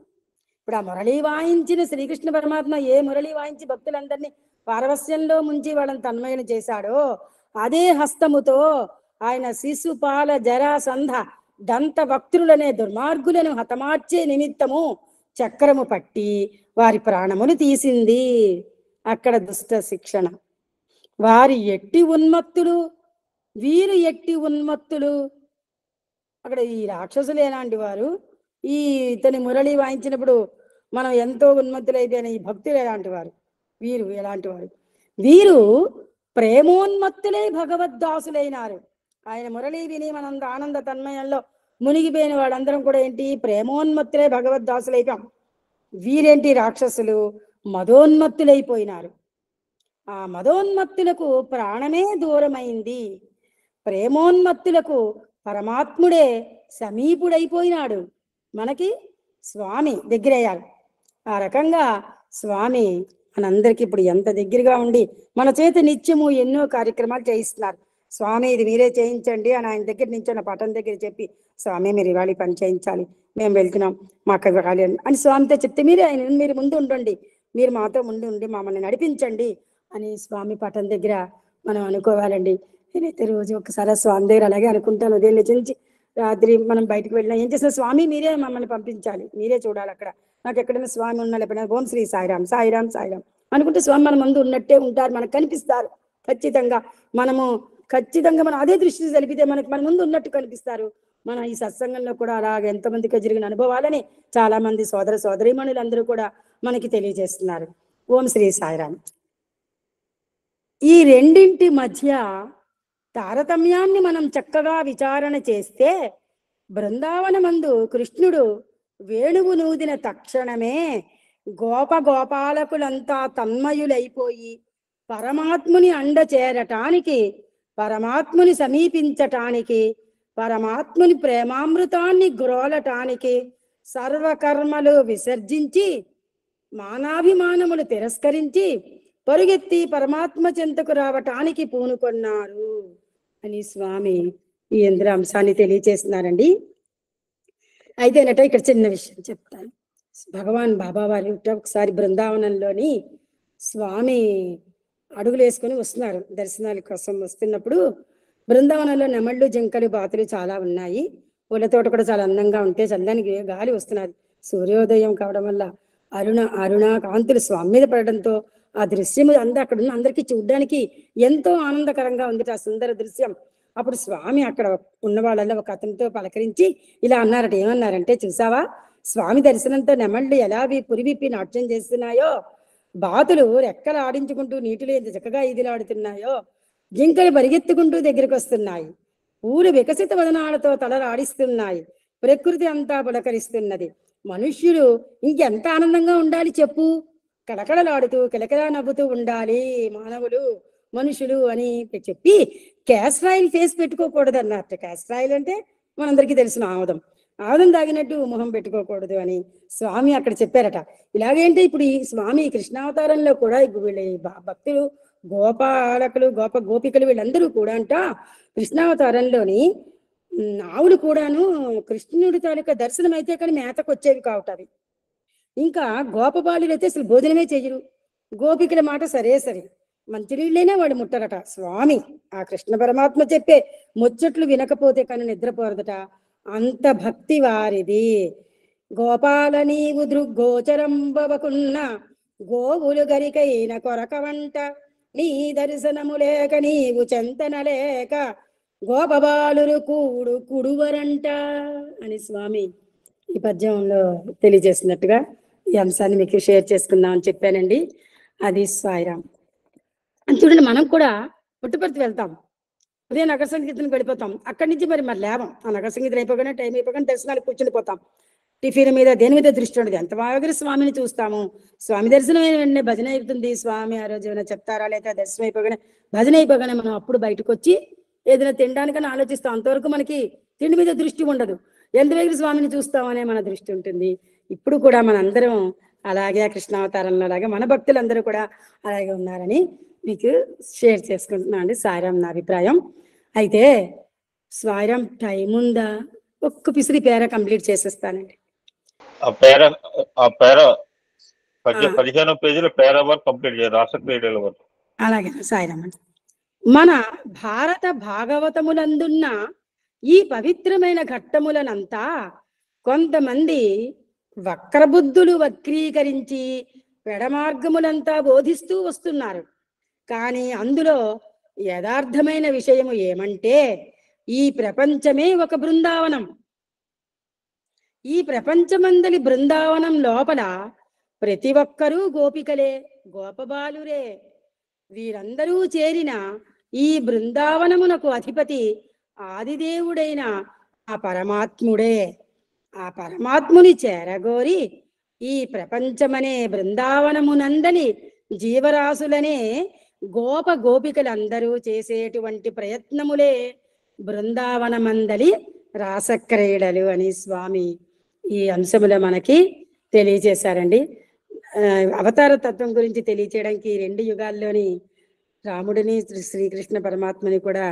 ఇప్పుడు ఆ మురళి వాయించిన శ్రీకృష్ణ పరమాత్మ ఏ మురళి వాయించి భక్తులందరినీ పారవస్యంలో ముంచి వాళ్ళని తన్మయం చేశాడో, అదే హస్తముతో ఆయన శిశుపాల జరాసంధ దంత భక్తులనే దుర్మార్గులను హతమార్చే నిమిత్తము చక్రము పట్టి వారి ప్రాణములు తీసింది. అక్కడ దుష్ట శిక్షణ. వారి ఎట్టి ఉన్మత్తులు, వీరు ఎట్టి ఉన్మత్తులు. అక్కడ ఈ రాక్షసులు ఎలాంటి వారు, ఈ ఇతని మురళి వాయించినప్పుడు మనం ఎంతో ఉన్మత్తులైపోయిన ఈ భక్తులు ఎలాంటి వారు, వీరు ఎలాంటి వారు, వీరు ప్రేమోన్మత్తులై భగవద్దాసులైనారు. ఆయన మురళి విని మనంత ఆనంద తన్మయంలో మునిగిపోయిన వాళ్ళందరం కూడా ఏంటి, ప్రేమోన్మత్తులై భగవద్దాసులైపోయాం. వీరేంటి, రాక్షసులు మదోన్మత్తులైపోయినారు. ఆ మదోన్మత్తులకు ప్రాణమే దూరమైంది, ప్రేమోన్మత్తులకు పరమాత్ముడే సమీపుడైపోయినాడు. మనకి స్వామి దగ్గరయ్యారు. ఆ రకంగా స్వామి మనందరికీ ఇప్పుడు ఎంత దగ్గరగా ఉండి మన చేత నిత్యము ఎన్నో కార్యక్రమాలు చేయిస్తున్నారు. స్వామి ఇది మీరే చేయించండి అని ఆయన దగ్గర నుంచి నా పటం దగ్గర చెప్పి, స్వామి మీరు ఇవాళ పని చేయించాలి, మేము వెళ్తున్నాం, మాకు ఇవ్వాలి అని స్వామితో చెప్తే, మీరు ముందు ఉండండి, మీరు మాతో ముందు ఉండి మమ్మల్ని నడిపించండి అని స్వామి పటం దగ్గర మనం అనుకోవాలండి. నేనైతే రోజు ఒకసారి స్వామి దగ్గర అలాగే అనుకుంటాను. ఉదయం నుంచి రాత్రి మనం బయటకు వెళ్ళినా ఏం చేసిన, స్వామి మీరే మమ్మల్ని పంపించాలి, మీరే చూడాలి అక్కడ, నాకు ఎక్కడైనా స్వామి ఉన్నా లేకపోయినా ఓం శ్రీ సాయిరాం సాయిరాం సాయిరాం అనుకుంటే స్వామి మన ముందు ఉన్నట్టే ఉంటారు, మనకు కనిపిస్తారు ఖచ్చితంగా. మనము ఖచ్చితంగా మనం అదే దృష్టి తెలిపితే మనకి మన ముందు ఉన్నట్టు కనిపిస్తారు. మన ఈ సత్సంగంలో కూడా అలాగ ఎంతమందికి జరిగిన అనుభవాలని చాలా మంది సోదర సోదరీమణులందరూ కూడా మనకి తెలియజేస్తున్నారు. ఓం శ్రీ సాయిరామ్. ఈ రెండింటి మధ్య తారతమ్యాన్ని మనం చక్కగా విచారణ చేస్తే బృందావనమందు కృష్ణుడు వేణువు నూదిన తక్షణమే గోపాలకులంతా తన్మయులైపోయి పరమాత్ముని అండ చేరటానికి, పరమాత్ముని సమీపించటానికి, పరమాత్ముని ప్రేమామృతాన్ని గ్రోలటానికి సర్వకర్మలు విసర్జించి మానాభిమానములు తిరస్కరించి పరుగెత్తి పరమాత్మ చెంతకు రావటానికి పూనుకొన్నారు అని స్వామి ఈ ఇంద్ర అంశాన్ని తెలియచేస్తున్నారండి. అయితేనట ఇక్కడ చిన్న విషయం చెప్తాను. భగవాన్ బాబా వారు ఒకసారి బృందావనంలోని స్వామి అడుగులు వేసుకొని వస్తున్నారు. దర్శనాల కోసం వస్తున్నప్పుడు బృందావనంలో నెమళ్ళు, జింకలు, బాతులు చాలా ఉన్నాయి. పూల తోట కూడా చాలా అందంగా ఉంటే చల్లని గాలి వస్తున్నది. సూర్యోదయం కావడం వల్ల అరుణ కాంతులు స్వామి మీద పడడంతో ఆ దృశ్యము అక్కడ ఉన్న అందరికీ చూడ్డానికి ఎంతో ఆనందకరంగా ఉంది ఆ సుందర దృశ్యం. అప్పుడు స్వామి అక్కడ ఉన్న వాళ్ళలో ఒక అతనితో పలకరించి ఇలా అన్నారట. ఏమన్నారంటే, చూసావా స్వామి దర్శనంతో నెమళ్ళు ఎలా పురివిప్పి నాట్యం చేస్తున్నాయో, బాతులు రెక్కలు ఆడించుకుంటూ నీటిలో ఎంత చక్కగా ఈదిలాడుతున్నాయో, జింకలు పరిగెత్తుకుంటూ దగ్గరికి వస్తున్నాయి, పూలు వికసిత వదనాలతో తలలు ఆడిస్తున్నాయి, ప్రకృతి అంతా పులకరిస్తున్నది. మనుష్యులు ఇంకెంత ఆనందంగా ఉండాలి చెప్పు, కళకళలాడుతూ కిలకిలా నవ్వుతూ ఉండాలి మానవులు, మనుషులు అని చెప్పి క్యాస్టర్ ఆయిల్ ఫేస్ పెట్టుకోకూడదు అన్నట్టు. క్యాస్టర్ ఆయిల్ అంటే మనందరికీ తెలిసిన ఆముదం తాగినట్టు మొహం పెట్టుకోకూడదు అని స్వామి అక్కడ చెప్పారట. ఇలాగేంటే ఇప్పుడు ఈ స్వామి కృష్ణావతారంలో కూడా వీళ్ళ భక్తులు, గోపాలకులు, గోపికలు వీళ్ళందరూ కూడా అంట కృష్ణావతారంలోని ఆవులు కూడాను కృష్ణుడి తాలూకా దర్శనం అయితే కానీ మేతకు వచ్చేవి కావటవి. ఇంకా గోపబాలులు అయితే అసలు భోజనమే చెయ్యరు. గోపికల మాట సరే సరే, మంచినీళ్ళైనా వాడు ముట్టరట. స్వామి ఆ కృష్ణ పరమాత్మ చెప్పే ముచ్చట్లు వినకపోతే కానీ నిద్రపోరదట, అంత భక్తి వారిది. గోపాల నీవు దృగ్గోచరంబవకున్న గోవులు గరికైన కొరక వంట, నీ దర్శనము లేక నీవు చెంతన లేక గోపబాలురు కుడువరంట అని స్వామి ఈ పద్యంలో తెలియజేస్తున్నట్టుగా ఈ అంశాన్ని మీకు షేర్ చేసుకుందాం అని చెప్పానండి. అది సాయిరామ్. చూడండి, మనం కూడా పుట్టుపర్తి వెళ్తాం, ఉదయం నగర సంగీతం వెళ్ళిపోతాం, అక్కడి నుంచి మరి లేవం. ఆ నగర సంగీతం అయిపోగానే టైం అయిపోగానే దర్శనాలు కూర్చుని పోతాం. టిఫిన్ మీద దేని మీద దృష్టి ఉండదు. ఎంత బాగా స్వామిని చూస్తాము. స్వామి దర్శనం అయిన వెంటనే భజన అయిపోతుంది. స్వామి ఆ రోజు ఏమైనా చెప్తారా లేదా దర్శనం అయిపోగానే భజన అయిపోగానే మనం అప్పుడు బయటకు వచ్చి ఏదైనా తినడానికని ఆలోచిస్తాం. అంతవరకు మనకి తిండి మీద దృష్టి ఉండదు. ఎంత వేగ స్వామిని చూస్తామనే మన దృష్టి ఉంటుంది. ఇప్పుడు కూడా మనందరం అలాగే కృష్ణావతారంలో అలాగే మన భక్తులందరూ కూడా అలాగే ఉన్నారని మీకు షేర్ చేసుకుంటున్నాను అండి. సాయిరామ్ నా అభిప్రాయం. అయితే సాయిరామ్ టైం ఉందా? ఒక్క పిసిరి పేర కంప్లీట్ చేసేస్తానండి. ఆ పేర 15 పేజీల పేర వరకు కంప్లీట్ చేయాలి, రాసక్రీడల వరకు. అలాగే సాయిరామ్. మన భారత భాగవతములందున్న ఈ పవిత్రమైన ఘట్టములనంతా కొంతమంది వక్రబుద్ధులు వక్రీకరించి పెడమార్గములంతా బోధిస్తూ వస్తున్నారు. కానీ అందులో యథార్థమైన విషయము ఏమంటే, ఈ ప్రపంచమే ఒక బృందావనం. ఈ ప్రపంచమందలి బృందావనం లోపల ప్రతి ఒక్కరూ గోపికలే, గోపబాలురే. వీరందరూ చేరిన ఈ బృందావనమునకు అధిపతి ఆదిదేవుడైన ఆ పరమాత్ముడే. ఆ పరమాత్ముని చేరగోరి ఈ ప్రపంచమనే బృందావనమునందలి జీవరాశులనే గోపికలందరూ చేసేటువంటి ప్రయత్నములే బృందావనమందలి రాసక్రీడలు అని స్వామి ఈ అంశములో మనకి తెలియజేశారండి. అవతార తత్వం గురించి తెలియచేయడానికి 2 యుగాల్లోని రాముడిని, శ్రీకృష్ణ పరమాత్మని కూడా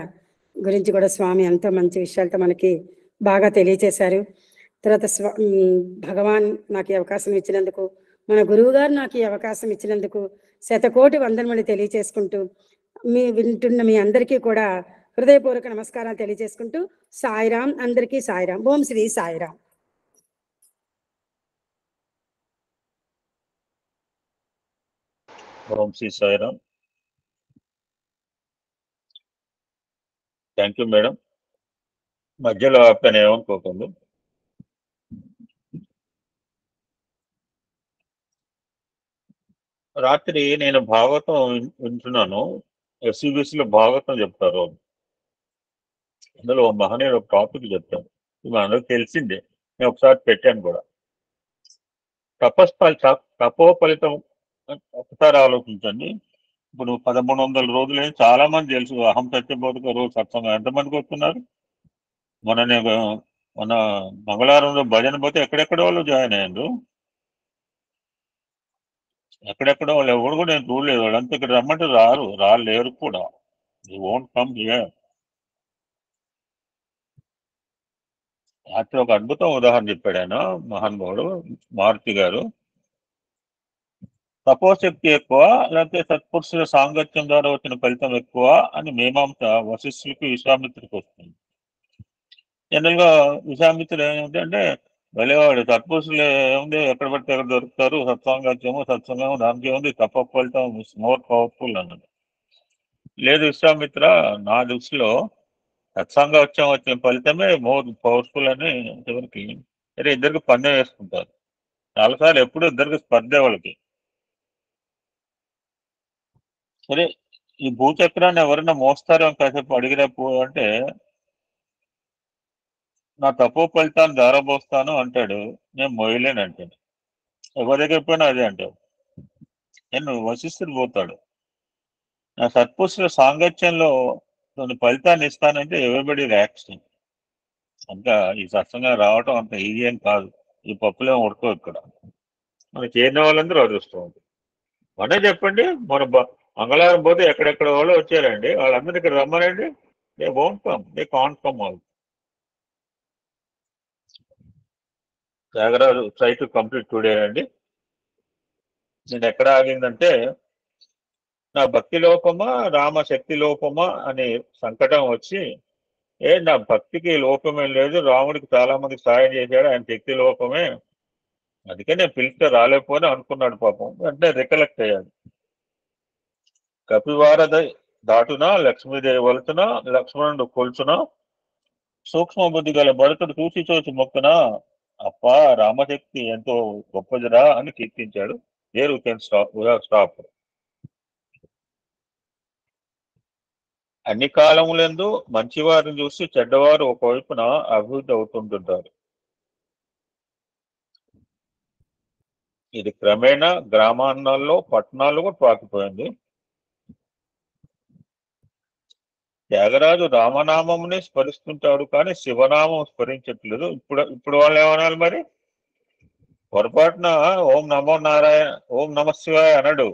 గురించి కూడా స్వామి ఎంతో మంచి విషయాలతో మనకి బాగా తెలియచేశారు. తర్వాత భగవాన్ నాకు ఈ అవకాశం ఇచ్చినందుకు, మన గురువు గారు నాకు ఈ అవకాశం ఇచ్చినందుకు శతకోటి వందనములు తెలియచేసుకుంటూ వింటున్న మీ అందరికీ కూడా హృదయపూర్వక నమస్కారాలు తెలియజేసుకుంటూ సాయిరామ్. అందరికీ Sairam. Om Shri Sairam. Om Shri Sairam. Thank you madam. మధ్యలో ఆపాను, ఏమనుకోకండి. రాత్రి నేను భాగవతం వింటున్నాను. ఎస్సీబీసీలో భాగవతం చెప్తారు. అందులో ఓ మహనీయుడు ఒక టాపిక్ చెప్తాను. ఇది అందరికి తెలిసిందే, నేను ఒకసారి పెట్టాను కూడా. తపోఫలితం ఒకసారి ఆలోచించండి. ఇప్పుడు 1300 రోజులే చాలా మంది తెలుసు. అహం సత్యబోధక రోజు సత్సంగం ఎంతమందికి వస్తున్నారు? మన మంగళవారంలో భజన పోతే ఎక్కడెక్కడ వాళ్ళు జాయిన్ అయ్యారు. ఎక్కడెక్కడ వాళ్ళు ఎవరు కూడా నేను చూడలేదు. వాళ్ళంతా ఇక్కడ రమ్మంటే రాలేరు కూడా. Won't come here. రాత్రి ఒక అద్భుతం ఉదాహరణ చెప్పాడు ఆయన మహానుభావుడు మారుతి గారు. తపోశక్తి ఎక్కువ లేకపోతే సత్పురుషుల సాంగత్యం ద్వారా వచ్చిన ఫలితం ఎక్కువ అని మీమాంస వశిష్ఠులకి విశ్వామిత్రుడికి వస్తుంది. జనరల్ గా విశ్వామిత్రుడు ఏమిటంటే వెళ్ళేవాడు సత్పురుషులు ఏముంది, ఎక్కడ పడితే ఎక్కడ దొరుకుతారు, సత్సంగం దానికి ఏముంది, తప్ప ఫలితం మోర్ పవర్ఫుల్ అన్నది. లేదు విశ్వామిత్ర, నా దృష్టిలో సత్సంగం వచ్చిన ఫలితమే మోర్ పవర్ఫుల్ అని చివరికి సరే ఇద్దరికి పందెం వేసుకుంటారు. చాలాసార్లు ఎప్పుడు ఇద్దరికి స్పర్ధే వాళ్ళకి. సరే ఈ భూచక్రాన్ని ఎవరైనా మోస్తారో కాసేపు అడిగినప్పుడు అంటే నా తప్పు ఫలితాన్ని దారబోస్తాను అంటాడు. నేను మొయ్యలేను అంటాడు. ఎవరి దగ్గర పోయినా అదే అంటాడు. నేను వశిష్ఠుడు పోతాడు. నా సత్పురుషుల సాంగత్యంలో కొన్ని ఫలితాన్ని ఇస్తానంటే ఎవరిబడి రియాక్షన్. అంత ఈ సత్సంగా రావటం అంత ఈజీ అని కాదు. ఈ పప్పులే ఉడకవు ఇక్కడ. మనకి చేరిన వాళ్ళందరూ అదృష్టం ఉంది. మొన్నే చెప్పండి, మన మంగళవారం పోతే ఎక్కడెక్కడ వాళ్ళు వచ్చారండి. వాళ్ళందరూ ఇక్కడ రమ్మనండి. They won't come, they can't come all. Tyagaraju try to complete today అండి. నేను ఎక్కడ ఆగిందంటే నా భక్తి లోపమా రామశక్తి లోపమా అనే సంకటం వచ్చి నా భక్తికి లోపమే లేదు, రాముడికి చాలా మందికి సాయం చేశాడు, ఆయన శక్తి లోపమే, అందుకే నేను పిలిస్తే రాలేకపోని అనుకున్నాడు పాపం. అంటే రికలెక్ట్ అయ్యాడు. కపివారద దాటునా లక్ష్మీదేవి వలుచున లక్ష్మణుడు కొలుచున సూక్ష్మ బుద్ధి గల భరతుడు చూసి మొక్కున అప్ప రామశక్తి ఎంతో గొప్పదిరా అని కీర్తించాడు. There you can stop. అన్ని కాలములందు మంచివారిని చూసి చెడ్డవారు ఒకవైపున అభివృద్ధి అవుతుంటుంటారు. ఇది క్రమేణా గ్రామాల్లో పట్టణాల్లో కూడా పాకిపోయింది. త్యాగరాజు రామనామంని స్మరిస్తుంటాడు కానీ శివనామం స్మరించట్లేదు. ఇప్పుడు వాళ్ళు ఏమనాలి మరి? పొరపాటున ఓం నమో నారాయణ, ఓం నమ శివాయ అనడు.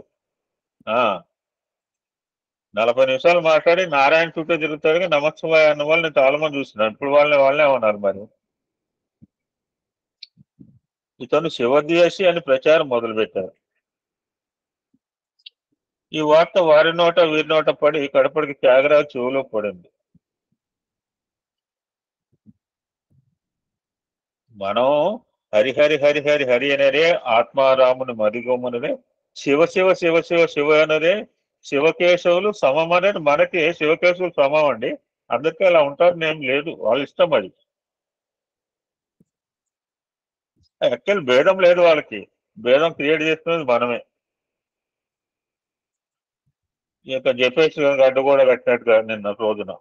40 నిమిషాలు మాట్లాడి నారాయణ చుట్టూ తిరుగుతాడు. నమశివాయ అన్న వాళ్ళు నేను చాలా మంది చూస్తున్నాను. ఇప్పుడు వాళ్ళే ఉన్నారు మరి. ఇతను శివద్వేషి అని ప్రచారం మొదలుపెట్టారు. ఈ వార్త వారి నోట వీరి నోట పడి కడపడికి త్యాగరాజు చెవులో పడింది. మనం హరిహరి హరిహరి హరి అనరే, ఆత్మారాముని మరిగొమ్మనరే, శివ శివ శివ శివ శివ అనరే, శివకేశవులు సమమని. మనకి శివకేశవులు సమం అండి. అందరికీ అలా ఉంటారని ఏం లేదు, వాళ్ళ ఇష్టం అది. యాక్చువల్ భేదం లేదు వాళ్ళకి, భేదం క్రియేట్ చేస్తున్నది మనమే. ఈ యొక్క జపేష్ గడ్డ కూడా కట్టినట్టుగా నిన్న రోజున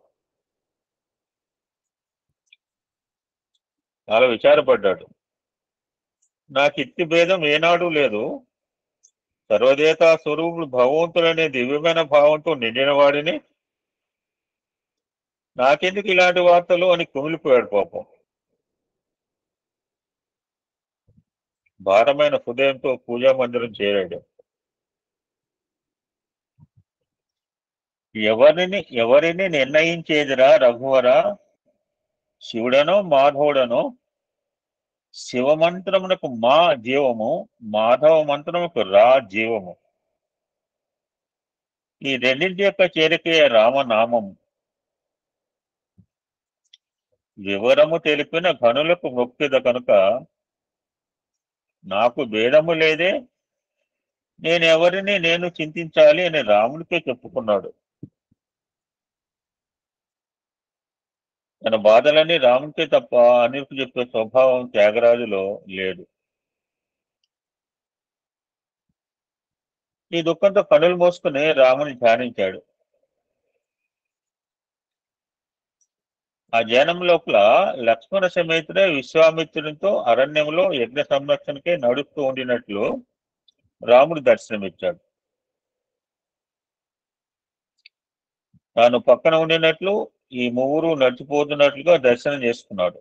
చాలా విచారపడ్డాడు. నాకు ఇట్టి భేదం ఏనాడు లేదు, సర్వదేవతా స్వరూపుడు భగవంతుడనే దివ్యమైన భావంతో నిండిన వాడిని, నాకెందుకు ఇలాంటి వార్తలు అని కుమిలిపోయాడు పాపం. భారమైన హృదయంతో పూజా మందిరం చేరాడు. ఎవరిని నిర్ణయించేదిరా రఘువరా, శివుడనో మాధవుడనో? శివమంత్రమునకు మా జీవము, మాధవ మంత్రముకు రా జీవము. ఈ రెండింటి యొక్క చేరికే రామనామము. వివరము తెలిపిన ఘనులకు మొక్కిద కనుక నాకు భేదము లేదే, నేను చింతించాలి అని రాముడికే చెప్పుకున్నాడు. తన బాధలన్నీ రామునికే తప్ప అనిరుకు చెప్పే స్వభావం త్యాగరాజులో లేదు. ఈ దుఃఖంతో కనులు మూసుకుని రాముని ధ్యానించాడు. ఆ ధ్యానం లోపల లక్ష్మణ సమేతుడే విశ్వామిత్రునితో అరణ్యంలో యజ్ఞ సంరక్షణకే నడుస్తూ ఉండినట్లు రాముడు దర్శనమిచ్చాడు. తాను పక్కన ఉండినట్లు ఈ ముగ్గురు నడిచిపోతున్నట్లుగా దర్శనం చేసుకున్నాడు.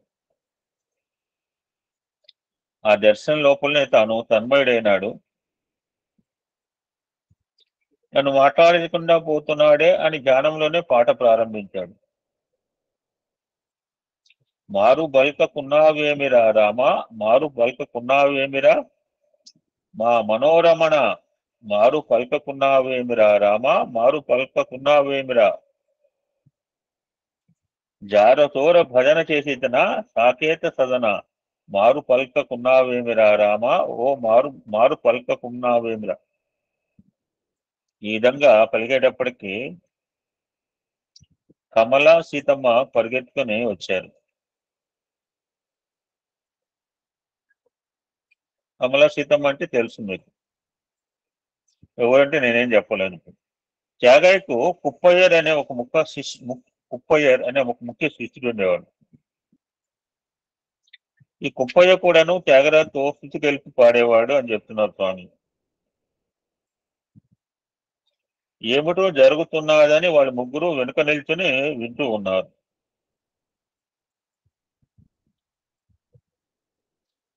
ఆ దర్శనం లోపలనే తాను తన్మయుడైనాడు. నన్ను మాట్లాడకుండా పోతున్నాడే అని ధ్యానంలోనే పాట ప్రారంభించాడు. మారు బల్కకున్నావేమిరా రామ, మారు బల్కకున్నావేమిరా మా మనోరమణ, మారు పల్కకున్నావేమిరా రామ, మారు పల్కకున్నావేమిరా జారతోర భజన చేసేతన సాకేత సదన, మారు పల్కకున్నావేమిరా రామ, ఓ మారు మారు పల్కకున్నావేమిరా. ఈ విధంగా పలికేటప్పటికీ కమల సీతమ్మ పరిగెత్తుకుని వచ్చారు. కమల సీతమ్మ అంటే తెలుసు మీకు, ఎవరంటే నేనేం చెప్పలేను. త్యాగయ్యకు కుప్పయ్యర్ అనే ఒక కుప్పయ్యర్ అనే ఒక ముఖ్య శిష్యుడు ఉండేవాడు. ఈ కుప్పయ్య కూడాను త్యాగరాజుతో శృతి కలిపి పాడేవాడు అని చెప్తున్నారు స్వామి. ఏమిటో జరుగుతున్నదని వాళ్ళు ముగ్గురు వెనుక నిల్చుని వింటూ ఉన్నారు.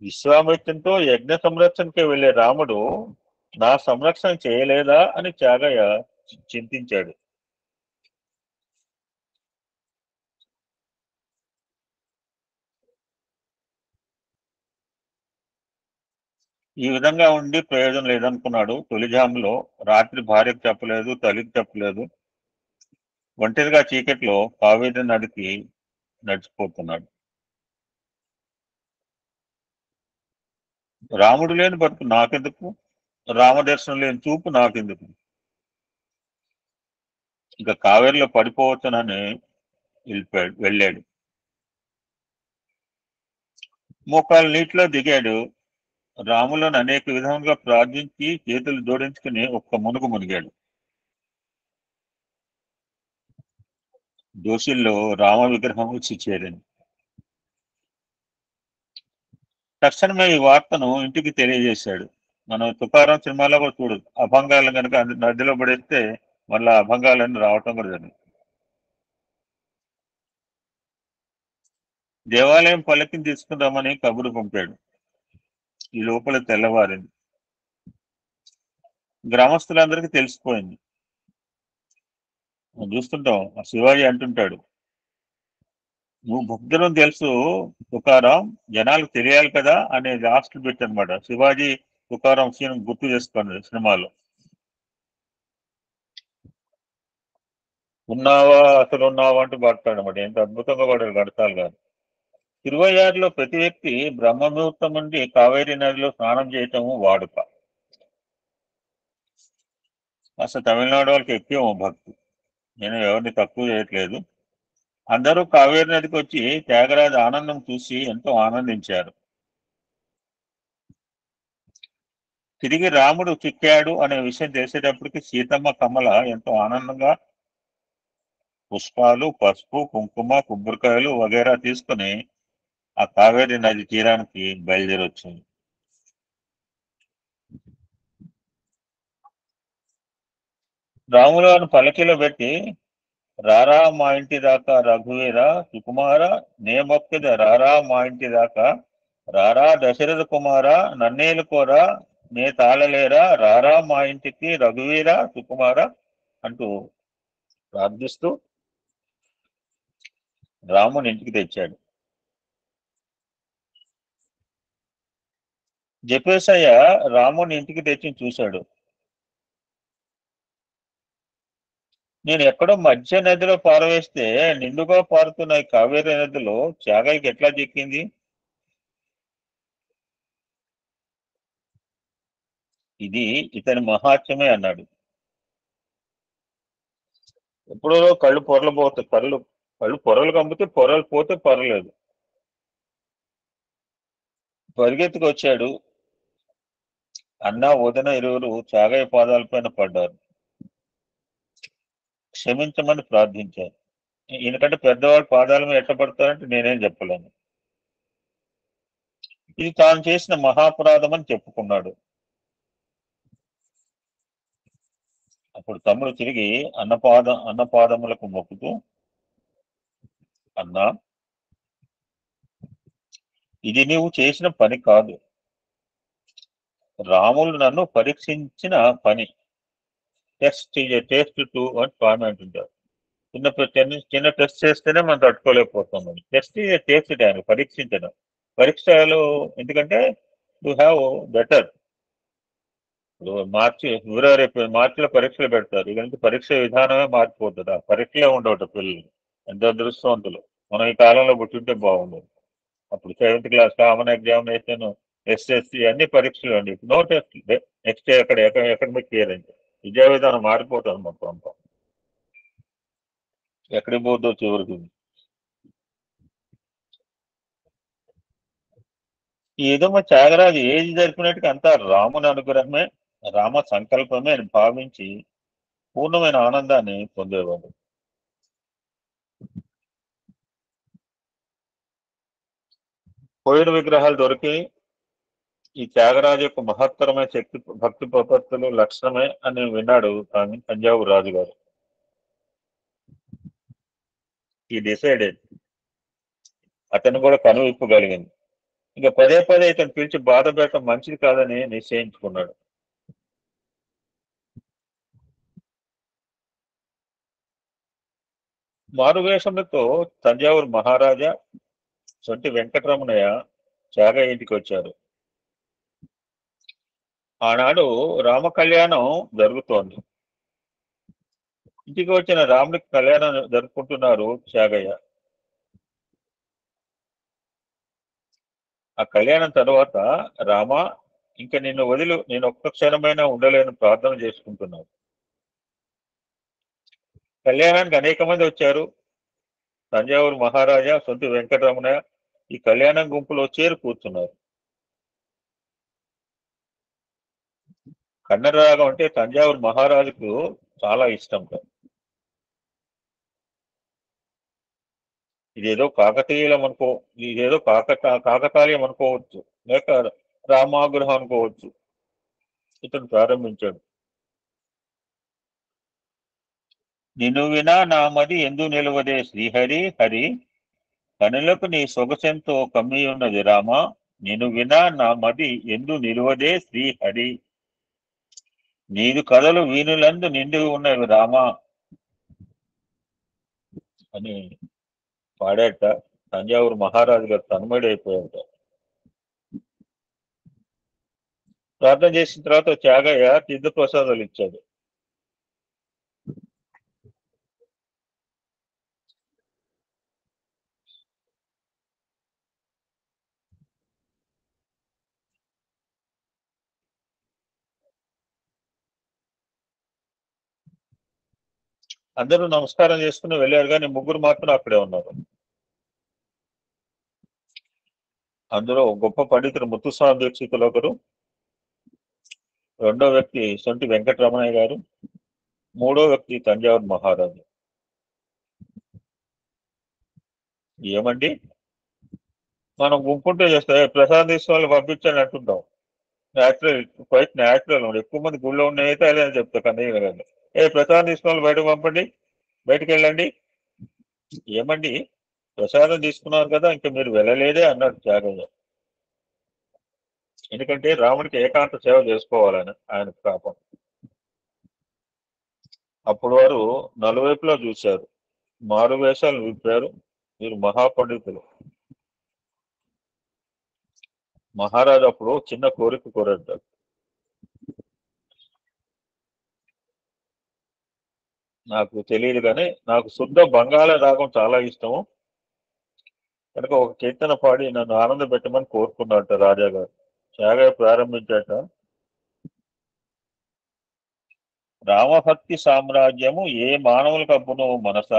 విశ్వామిత్రునితో యజ్ఞ సంరక్షణకి వెళ్లే రాముడు నా సంరక్షణ చేయలేదా అని త్యాగయ్య చింతించాడు. ఈ విధంగా ఉండి ప్రయోజనం లేదనుకున్నాడు. తొలిజాములో రాత్రి భార్యకు చెప్పలేదు, తల్లికి చెప్పలేదు. ఒంటరిగా చీకట్లో కావేరి నదికి నడిచిపోతున్నాడు. రాముడు లేని బతుకు నాకెందుకు, రామదర్శనం లేని చూపు నాకెందుకు, ఇక కావేరిలో పడిపోవచ్చునని వెళ్ళాడు. మోకాలు నీటిలో దిగాడు. రాములను అనేక విధంగా ప్రార్థించి చేతులు జోడించుకుని ఒక్క మునుగు మునిగాడు. దోషుల్లో రామ విగ్రహం వచ్చి చేరింది. తక్షణమే ఈ వార్తను ఇంటికి తెలియజేశాడు. మనం తుకారం సినిమాలో కూడా చూడు, అభంగాలు కనుక నదిలో పడేస్తే మళ్ళా అభంగాలన్నీ రావటం కూడా జరిగింది. దేవాలయం పల్లకిని తీసుకుందామని కబురు పంపాడు. ఈ లోపల తెల్లవారింది. గ్రామస్తులందరికీ తెలిసిపోయింది. మనం చూస్తుంటాం, శివాజీ అంటుంటాడు, నువ్వు భక్తులను తెలుసు తుకారం, జనాలకు తెలియాలి కదా అనే లాస్ట్ బిట్ అనమాట. శివాజీ తుకారం సీన్ గుర్తు చేసుకోండి సినిమాలో. ఉన్నావా అసలు ఉన్నావా అంటూ పడతాడు అనమాట. ఎంత అద్భుతంగా పడారు గడతాలు గారు. 26లో ప్రతి వ్యక్తి బ్రహ్మముహూర్తం నుండి కావేరీ నదిలో స్నానం చేయటము వాడుక. అసలు తమిళనాడు వాళ్ళకి ఎక్కువ భక్తి. నేను ఎవరిని తక్కువ చేయట్లేదు. అందరూ కావేరీ నదికి వచ్చి త్యాగరాజు ఆనందం చూసి ఎంతో ఆనందించారు. తిరిగి రాముడు చిక్కాడు అనే విషయం తెలిసేటప్పటికి సీతమ్మ కమల ఎంతో ఆనందంగా పుష్పాలు, పసుపు, కుంకుమ, కొబ్బరికాయలు వగైరా తీసుకుని ఆ కావేరీ నది తీరానికి బయలుదేరి వచ్చింది. రాములను పలకిలో పెట్టి, రారా మా ఇంటి దాకా రఘువీర సుకుమార, నే మొక్కిద రారా మా ఇంటి దాకా, రారా దశరథ కుమార నన్నేలుకోరా, నే తాళలేరా, రారా మా ఇంటికి రఘువీర సుకుమార అంటూ ప్రార్థిస్తూ రాముని ఇంటికి తెచ్చాడు. జపేశయ్య రాముని ఇంటికి తెచ్చి చూశాడు. నేను ఎక్కడో మధ్య నదిలో పారవేస్తే నిండుగా పారుతున్న ఈ కావేరీ నదిలో త్యాగయ్యకి ఎట్లా చిక్కింది? ఇది ఇతని మహాత్మ్యమే అన్నాడు. ఎప్పుడో కళ్ళు పొరలబోతాయి, కళ్ళు వాళ్ళు పొరలు కమ్మితే పొరలు పోతే పర్లేదు. పరిగెత్తుకు వచ్చాడు. అన్న వదిన ఇరువురు త్యాగయ్య పాదాలపైన పడ్డారు. క్షమించమని ప్రార్థించారు. ఈయనకంటే పెద్దవాళ్ళ పాదాల మీద ఎట్ట పడతారంటే నేనేం చెప్పలేను. ఇది తాను చేసిన మహాపరాధం అని చెప్పుకున్నాడు. అప్పుడు తమ్ముడు తిరిగి అన్నపాదములకు మొక్కుతూ, అన్నా, ఇది నీవు చేసిన పని కాదు, రాములు నన్ను పరీక్షించిన పని. టెస్ట్ టేస్ట్ టు అని స్వామి అంటుంటారు. చిన్న టెస్ట్ చేస్తేనే మనం తట్టుకోలేకపోతాం. టెస్ట్ ఆయన పరీక్షించడం. పరీక్షలు ఎందుకంటే టు హ్యావ్ బెటర్. మార్చిలో పరీక్షలు పెడతారు. ఇక పరీక్ష విధానమే మారిపోతుంది. ఆ పరీక్షలే ఉండవట పిల్లలు. ఎంత అదృష్టవంతులు. మనం ఈ కాలంలో పుట్టింటే బాగుండదు. అప్పుడు 7th class common examination, SSC అన్ని పరీక్షలు అండి. No test. Next academic year అంటే విద్యా విధానం మారిపోతుంది మొత్తం అంతా. ఎక్కడికి పోద్దో చివరికి. ఏదో మా త్యాగరాజు ఏది జరిపినట్టుగా అంతా రాముని అనుగ్రహమే, రామ సంకల్పమే అని భావించి పూర్ణమైన ఆనందాన్ని పొందేవాడు. పోయిన విగ్రహాలు దొరికి ఈ త్యాగరాజు యొక్క మహత్తరమైన శక్తి భక్తి ప్రపత్తులు లక్షణమే అని విన్నాడు తంజావూరు రాజుగారు. ఈ డిసైడెడ్. అతను కూడా కనువిప్పగలిగింది. ఇంకా పదే పదే ఇతను పిలిచి బాధ పెట్టడం మంచిది కాదని నిశ్చయించుకున్నాడు. మారువేషంతో తంజావూరు మహారాజా సొంటి వెంకటరమణయ్య త్యాగయ్య ఇంటికి వచ్చారు. ఆనాడు రామ కళ్యాణం జరుగుతోంది. ఇంటికి వచ్చిన రాముడికి కళ్యాణం జరుపుకుంటున్నారు త్యాగయ్య. ఆ కళ్యాణం తర్వాత రామ, ఇంకా నిన్ను వదిలి నేను ఒక్క క్షణమైనా ఉండలేను ప్రార్థన చేసుకుంటున్నాను. కళ్యాణానికి అనేక మంది వచ్చారు. తంజావూరు మహారాజా సొంతి వెంకటరమణయ్య ఈ కళ్యాణం గుంపులో చేరి కూర్చున్నారు. కన్నడరాగం అంటే తంజావూరు మహారాజుకు చాలా ఇష్టం. ఇదేదో కాకతాళీయం అనుకోవచ్చు, లేక రామాగ్రహం అనుకోవచ్చు. ఇతను ప్రారంభించాడు. నిన్ను వినా నామది ఎందు నిలవదే శ్రీహరి హరి, కనులకు నీ సొగసెంతో కమ్మి ఉన్నది రామ, నిన్ను వినా నామది ఎందు నిలువదే శ్రీహరి, నీదు కథలు వీణులందు నిండి ఉన్నవి రామ అని పాడాట. తంజావూరు మహారాజు గారు తన్మయుడైపోయాట. ప్రార్థన చేసిన తర్వాత త్యాగయ్య తీర్థ ప్రసాదాలు ఇచ్చాడు. అందరూ నమస్కారం చేసుకుని వెళ్ళారు, కానీ ముగ్గురు మాత్రం అక్కడే ఉన్నారు. అందులో గొప్ప పండితుడు ముత్తుస్వామి దీక్షితులు ఒకరు, రెండో వ్యక్తి సొంటి వెంకటరమణయ్య గారు, మూడో వ్యక్తి తంజావూరు మహారాజు. ఏమండి, మనం గుంపుంటే చేస్తే ప్రసాదం తీసుకోవాలి పంపించండి అంటుంటాం. Quite natural. ఎక్కువ మంది గుళ్ళో ఉన్నాయితే అదే అని చెప్తా. కన్నయ్య గారు ప్రసాదం తీసుకోవాలి బయటకు పంపండి, బయటకు వెళ్ళండి. ఏమండి, ప్రసాదం తీసుకున్నారు కదా, ఇంకా మీరు వెళ్ళలేదే అన్నాడు త్యాగయ్య. ఎందుకంటే రాముడికి ఏకాంత సేవ చేసుకోవాలని ఆయన పాపం. అప్పుడు వారు నలువైపులా చూశారు, మారు వేషాలు విప్పారు. మీరు మహాపండితులు. మహారాజు అప్పుడు చిన్న కోరిక కోరాడు. నాకు తెలియదు కానీ నాకు శుద్ధ బంగాళ రాగం చాలా ఇష్టము కనుక ఒక కీర్తన పాడి నన్ను ఆనంద పెట్టమని కోరుకున్నట్ట రాజాగారు. త్యాగయ్య ప్రారంభించాట. రామభక్తి సామ్రాజ్యము ఏ మానవులకు అబ్బును మనస,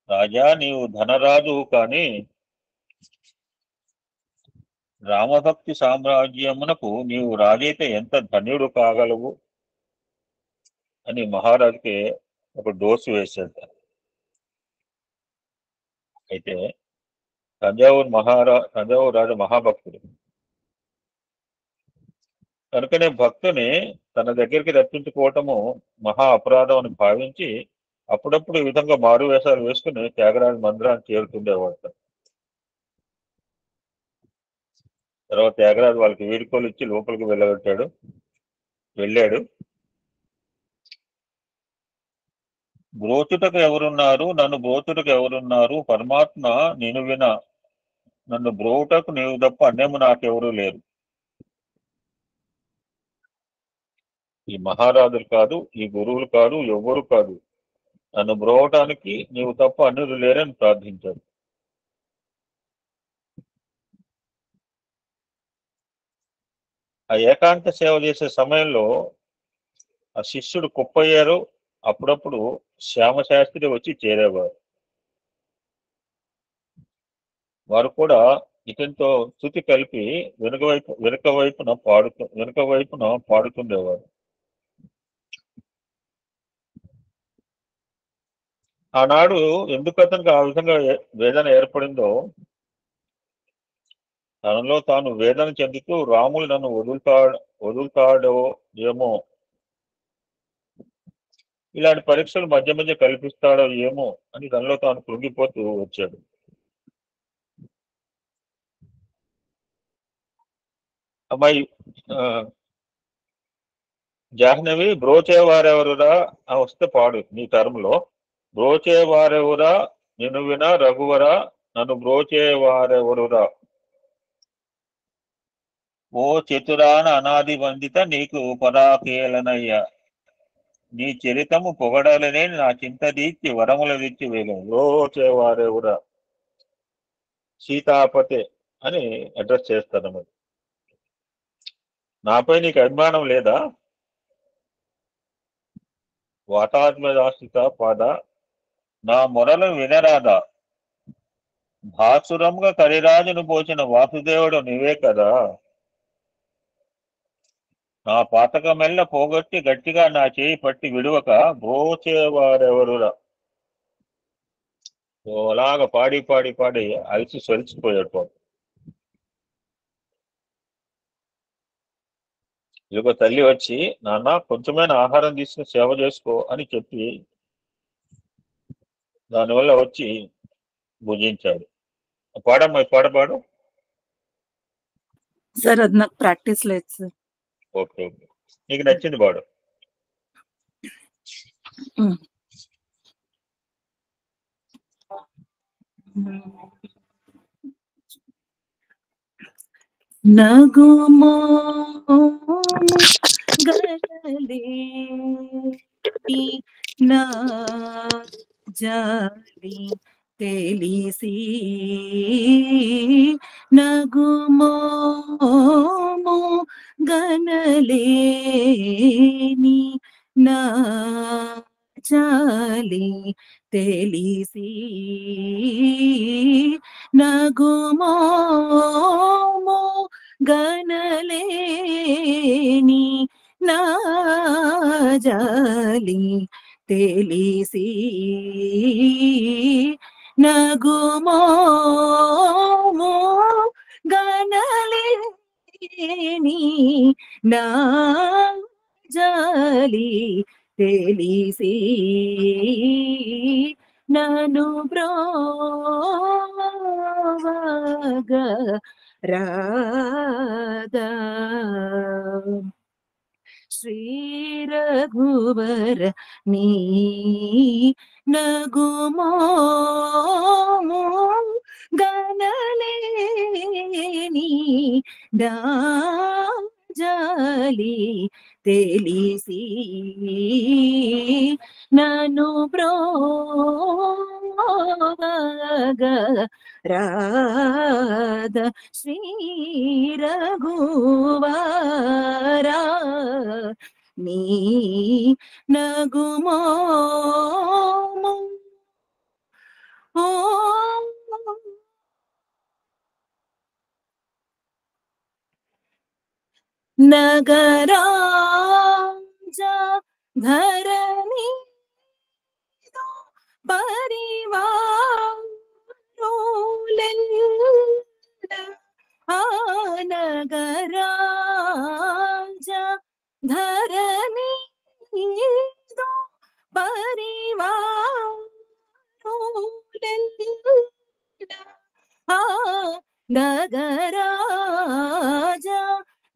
రాజా, నీవు ధనరాజు కాని రామభక్తి సామ్రాజ్యమునకు నీవు రాజైతే ఎంత ధన్యుడు కాగలవు అని మహారాజుకి ఒక డోసు వేశాడు. అయితే తంజావూరు రాజు మహాభక్తుడు కనుకనే భక్తుని తన దగ్గరికి రప్పించుకోవటము మహా అపరాధం అని భావించి అప్పుడప్పుడు ఈ విధంగా మారు వేషాలు వేసుకుని త్యాగరాజ మందిరాన్ని చేరుతుండేవాడు. తర్వాత త్యాగరాజు వాళ్ళకి వీడుకోలు ఇచ్చి లోపలికి వెళ్ళాడు. బ్రోచుటకు ఎవరున్నారు, నన్ను బ్రోచుటకు ఎవరున్నారు, పరమాత్మ నేను విన నన్ను బ్రోవుటకు నీవు తప్ప అన్యము నాకెవరూ లేరు. ఈ మహారాజులు కాదు, ఈ గురువులు కాదు, ఎవ్వరు కాదు, నన్ను బ్రోవటానికి నీవు తప్ప అన్యులు లేరని ప్రార్థించాడు. ఆ ఏకాంత సేవ చేసే సమయంలో ఆ శిష్యుడు కుప్పయ్యారు. అప్పుడప్పుడు శ్యామశాస్త్రి వచ్చి చేరేవారు. వారు కూడా ఇతనితో శృతి కలిపి వెనుక వైపున పాడుతుండేవారు. ఆనాడు ఎందుకు అతనికి ఆ విధంగా వేదన ఏర్పడిందో, తనలో తాను వేదన చెందుతూ రాములు నన్ను వదులుతాడో ఏమో, ఇలాంటి పరీక్షలు మధ్య మధ్య కల్పిస్తాడో ఏమో అని తనలో తాను కృంగిపోతూ వచ్చాడు. అమ్మాయి జాహ్నవి, బ్రోచేవారెవరురా వస్తే పాడు నీ టర్మ్లో. బ్రోచేవారెవరా నిన్ను వినా రఘువరా, నన్ను బ్రోచేవారెవరురా. ఓ చతురాన అనాది వందిత నీకు పరాకేలనయ్యా, నీ చరితము పొగడాలనే నా చింత దీర్చి వరముల దీర్చి వేగం. బ్రోచేవారెవరా సీతాపతే అని అడ్రస్ చేస్తాను. మరి నాపై నీకు అభిమానం లేదా? వాతాత్మదాశ్రిత పాద నా మొరలు వినరాదా, భాసురంగా కరిరాజును పోచిన వాసుదేవుడు నీవే కదా. నా పాతకమెల్ల పోగొట్టి గట్టిగా నా చేయి పట్టి విడువక బ్రోచేవారెవరురా. అలాగ పాడి పాడి పాడి అలసి సొలిచిపోయాడు పాపం. ఇదిగో తల్లి వచ్చి, నాన్న కొంచెమైనా ఆహారం తీసుకుని సేవ చేసుకో అని చెప్పి దానివల్ల వచ్చి భుజించాడు. పాడమ్మా, పాడు. సార్ అది నాకు ప్రాక్టీస్ లేదు సార్. ఓకే, నీకు నచ్చింది పాడు. నగుమో గలలే నా జాలి తెలిసి, నగుమో గనలేని నా జాలి తెలిసి, నగుమో గనలేని నా జాలి తెలిసి, నగుమో గనలేని నా జాలి తెలిసి, నన్ను బ్రోవగా రాధా. శ్రీ రఘువర నీ నగుమో గనలేని నా జాలి తెలిసి, నన్ను బ్రోవగా రాధ. శ్రీ రఘువరా నీ నగుమో ఓ నగరాజ ధరణి పరివారులెల్ల ఆ నగరాజ ధరణి పరివారులెల్ల ఆ నగరాజ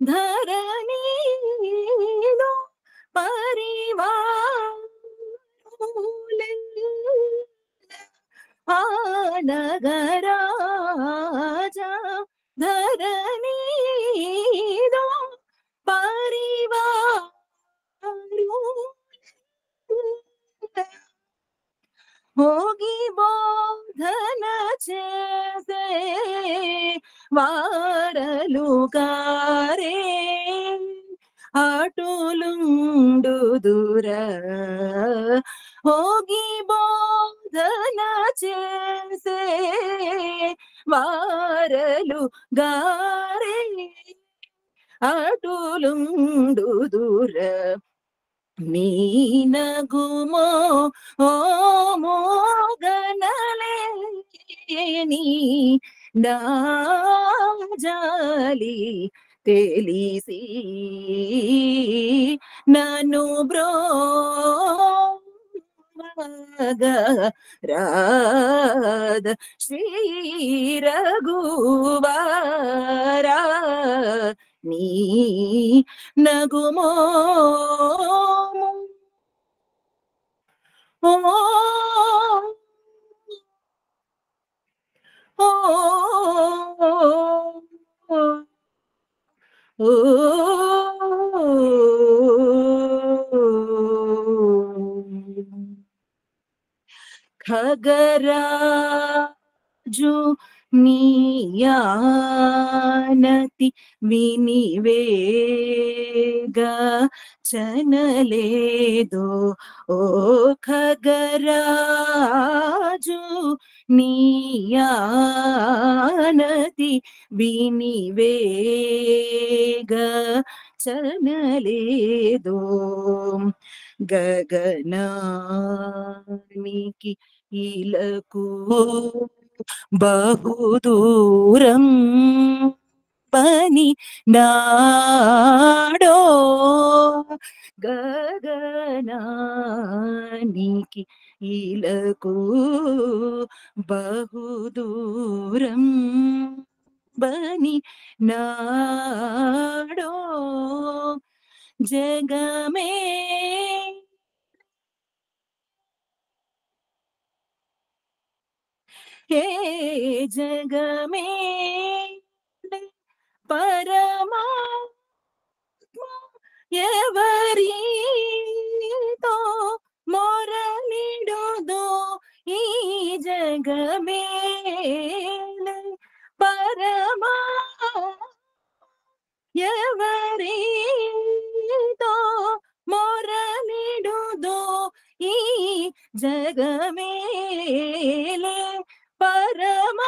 ధరణిలో పరివారులెల్ల ఆ నగరాజ ధరణిలో పరివారులెల్ల ಹೋಗಿ ಬೋಧನ చేసే వారలుగారే అటులుండుదుర ಹೋಗಿ ಬೋಧನ చేసే వారలుగారే అటులుండుదుర నీనగుమో ఓ మోగనలేని నాజాలి తెలిసి నన్ను రాధ శ్రీ రఘువరా నీ నగుమో ఓ ఓ ఓ ఖగరాజు నియానతి వినివేగ చనలేదో ఓ ఖగరాజు నియానతి వినివేగ చనలేదో గగనానికి ఇలకు బహుదూరం పని నాడో గగనానికి ఇలకు బహుదూరం బని నాడో జగమే హే జగమే పరమాత్మ ఎవరితో మొరలిడుదో ఈ జగమే పరమాత్మ ఎవరితో మొరలిడుదో ఈ జగమేలే పరమాత్మ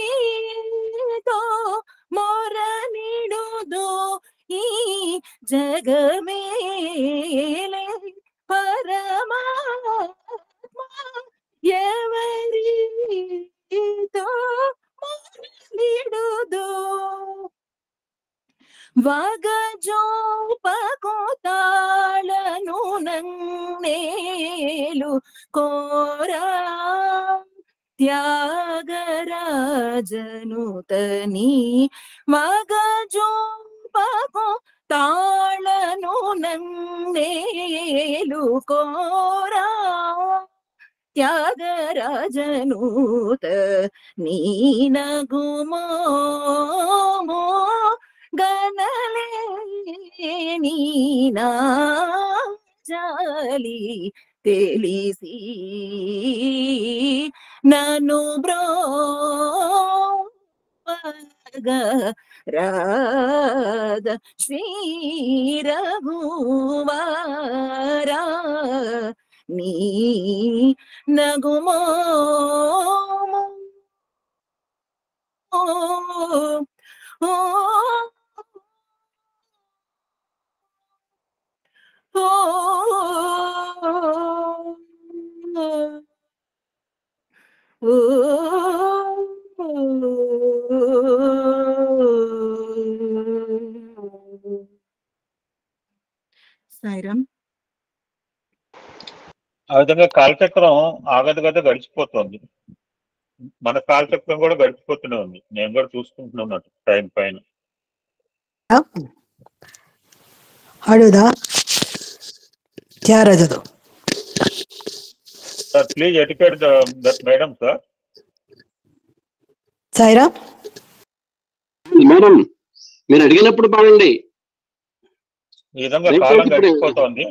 ఎవరితో మొరలిడుదో ఈ జగమేలే పరమాత్మ ఎవరితో మొరలిడుదో వగజోపకోతాళను నన్నేలు కోరా త్యాగరాజను తని వగజోపకోతాళను నన్నేలు కోరా త్యాగరాజనూత నీనగుమో గనలేని నాజాలి తెలిసి నన్ను రాధ శ్రీ రఘువరా నీ నగుమోము సాయిరామ్. ఆ విధంగా కాలచక్రం ఆగదు గడిచిపోతుంది. మన కాలచక్రం కూడా గడిచిపోతూనే ఉంది. నేను కూడా చూసుకుంటున్నాను టైం పైన. ಹಾಡುವುದಾ? ಯಾರದು? Sir please educate that madam sir. Sairam madam, మీరు అడిగినప్పుడు పాడండి. ఈ విధంగా కాలం గడిచిపోతోంది.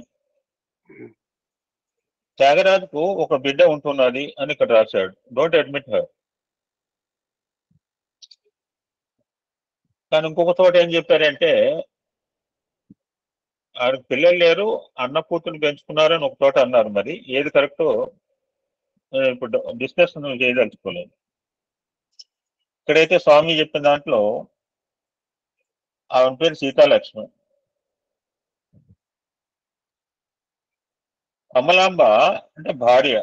త్యాగరాజుకు ఒక బిడ్డ ఉంటున్నది అని ఇక్కడ రాశాడు. Don't admit her. కానీ ఇంకొక చోట ఏం చెప్పారంటే ఆడికి పిల్లలు లేరు, అన్న కూతురు పెంచుకున్నారని ఒక చోట అన్నారు. మరి ఏది కరెక్టో ఇప్పుడు డిస్కషన్ చేయదలుచుకోలేదు. ఇక్కడైతే స్వామి చెప్పిన దాంట్లో ఆమె పేరు సీతాలక్ష్మి. కమలాంబ అంటే భార్య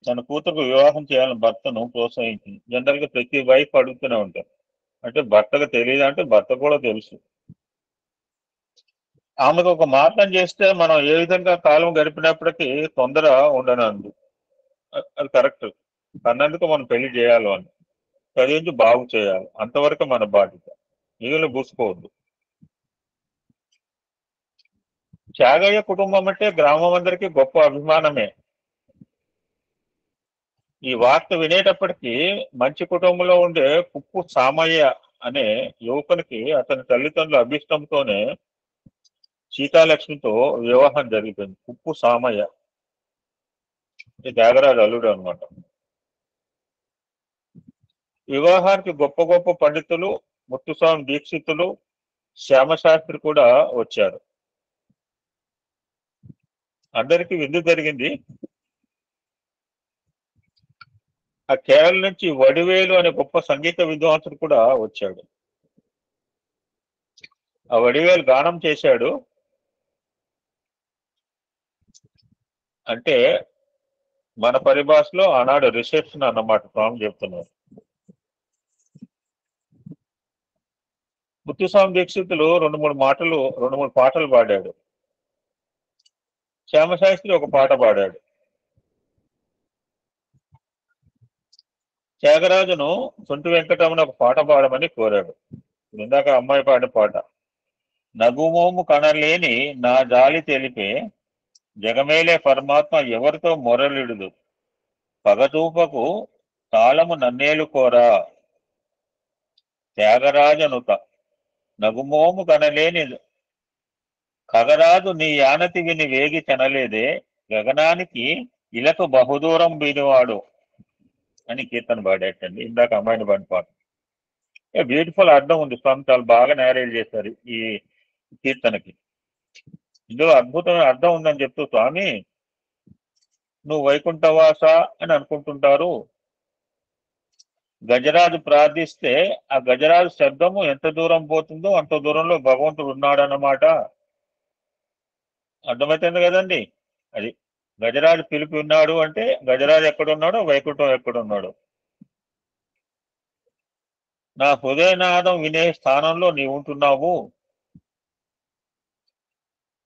తన కూతురుకు వివాహం చేయాలని భర్తను ప్రోత్సహించింది. జనరల్ గా ప్రతి వైఫ్ అడుగుతూనే ఉంటారు. అంటే భర్తకు తెలియదు అంటే భర్త కూడా తెలుసు. ఆమెకు ఒక మార్గం చేస్తే మనం ఏ విధంగా కాలం గడిపినప్పటికీ తొందర ఉండనందు. అది కరెక్ట్. అన్నందుకు మనం పెళ్లి చేయాలి అని చదివించి బాగు చేయాలి. అంతవరకు మన బాధ్యత. మిగిలిన పూసుకోవద్దు. త్యాగయ్య కుటుంబం అంటే గ్రామం అందరికీ గొప్ప అభిమానమే. ఈ వార్త వినేటప్పటికీ మంచి కుటుంబంలో ఉండే కుప్పు సామయ్య అనే యువకునికి అతని తల్లిదండ్రుల అభిష్టంతోనే సీతాలక్ష్మితో వివాహం జరిగిపోయింది. కుప్పు సామయ్య త్యాగరాజు అల్లుడు అనమాట. వివాహానికి గొప్ప గొప్ప పండితులు, ముత్తుస్వామి దీక్షితులు, శ్యామశాస్త్రి కూడా వచ్చారు. అందరికీ విందు జరిగింది. ఆ కేరళ నుంచి వడివేలు అనే గొప్ప సంగీత విద్వాంసుడు కూడా వచ్చాడు. ఆ వడివేలు గానం చేశాడు. అంటే మన పరిభాషలో ఆనాడు రిసెప్షన్ అన్నమాట స్వామి చెప్తున్నారు. ముత్తుస్వామి దీక్షితులు రెండు మూడు పాటలు పాడాడు. శ్యామశాస్త్రి ఒక పాట పాడాడు. త్యాగరాజును సొంటి వెంకటరమణ ఒక పాట పాడమని కోరాడు. ఇందాక అమ్మాయి పాడిన పాట. నగుమోము కనలేని నా జాలి తెలిపే జగమేలే పరమాత్మ ఎవరితో మొరలిడుదు పగతూపకు తాళము నన్నేలు కోరా త్యాగరాజనుత నగుమోము కనలేని ఖగరాజు నీ యానతి విని వేగి చెనలేదే గగనానికి ఇలకు బహుదూరం వినివాడు అని కీర్తన పాడేటండి. ఇందాక అమ్మాయిని పాడిన పాట. బ్యూటిఫుల్ అర్థం ఉంది. స్వామి చాలా బాగా నేరేట్ చేశారు ఈ కీర్తనకి. ఇందులో అద్భుతమైన అర్థం ఉందని చెప్తూ స్వామి నువ్వు వైకుంఠవాస అని అనుకుంటుంటారు. గజరాజు ప్రార్థిస్తే ఆ గజరాజు శబ్దము ఎంత దూరం పోతుందో అంత దూరంలో భగవంతుడు ఉన్నాడన్నమాట. అర్థమవుతుంది కదండి. అది గజరాజు పిలిపి ఉన్నాడు అంటే గజరాజు ఎక్కడున్నాడో వైకుంఠం ఎక్కడున్నాడు. నా హృదయనాదం వినే స్థానంలో నీవు ఉంటున్నావు.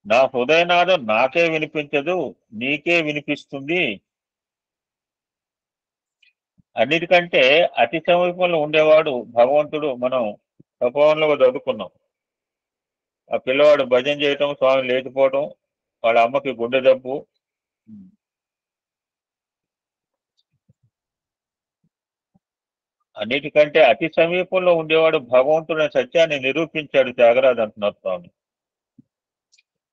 నా హృదయనాదం నాకే వినిపించదు, నీకే వినిపిస్తుంది. అన్నిటికంటే అతి సమీపంలో ఉండేవాడు భగవంతుడు. మనం తపోవనంలో చదువుకున్నాం. ఆ పిల్లవాడు భజన చేయటం, స్వామి లేచిపోవటం, వాళ్ళ అమ్మకి గుండె జబ్బు. అన్నిటికంటే అతి సమీపంలో ఉండేవాడు భగవంతుడు సత్యాన్ని నిరూపించాడు త్యాగరాజు అంటున్నారు స్వామి.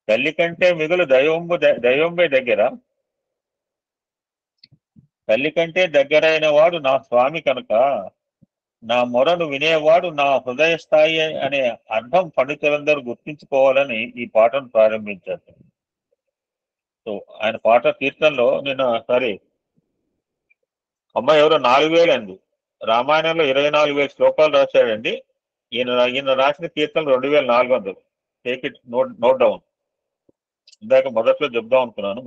తల్లి కంటే మిగులు దైవంబే దగ్గర, తల్లి కంటే దగ్గరైన వాడు నా స్వామి కనుక నా మొరను వినేవాడు నా హృదయ స్థాయి అనే అర్థం పండితులందరూ గుర్తించుకోవాలని ఈ పాటను ప్రారంభించారు. సో ఆయన పాట కీర్తనలో నిన్న సారీ అమ్మాయి ఎవరో 4000 అండి. రామాయణంలో 24,000 శ్లోకాలు రాశాడండి. ఈయన రాసిన కీర్తనలు 2400. Take it note down. ఇందాక మొదట్లో చెప్దాం అనుకున్నాను.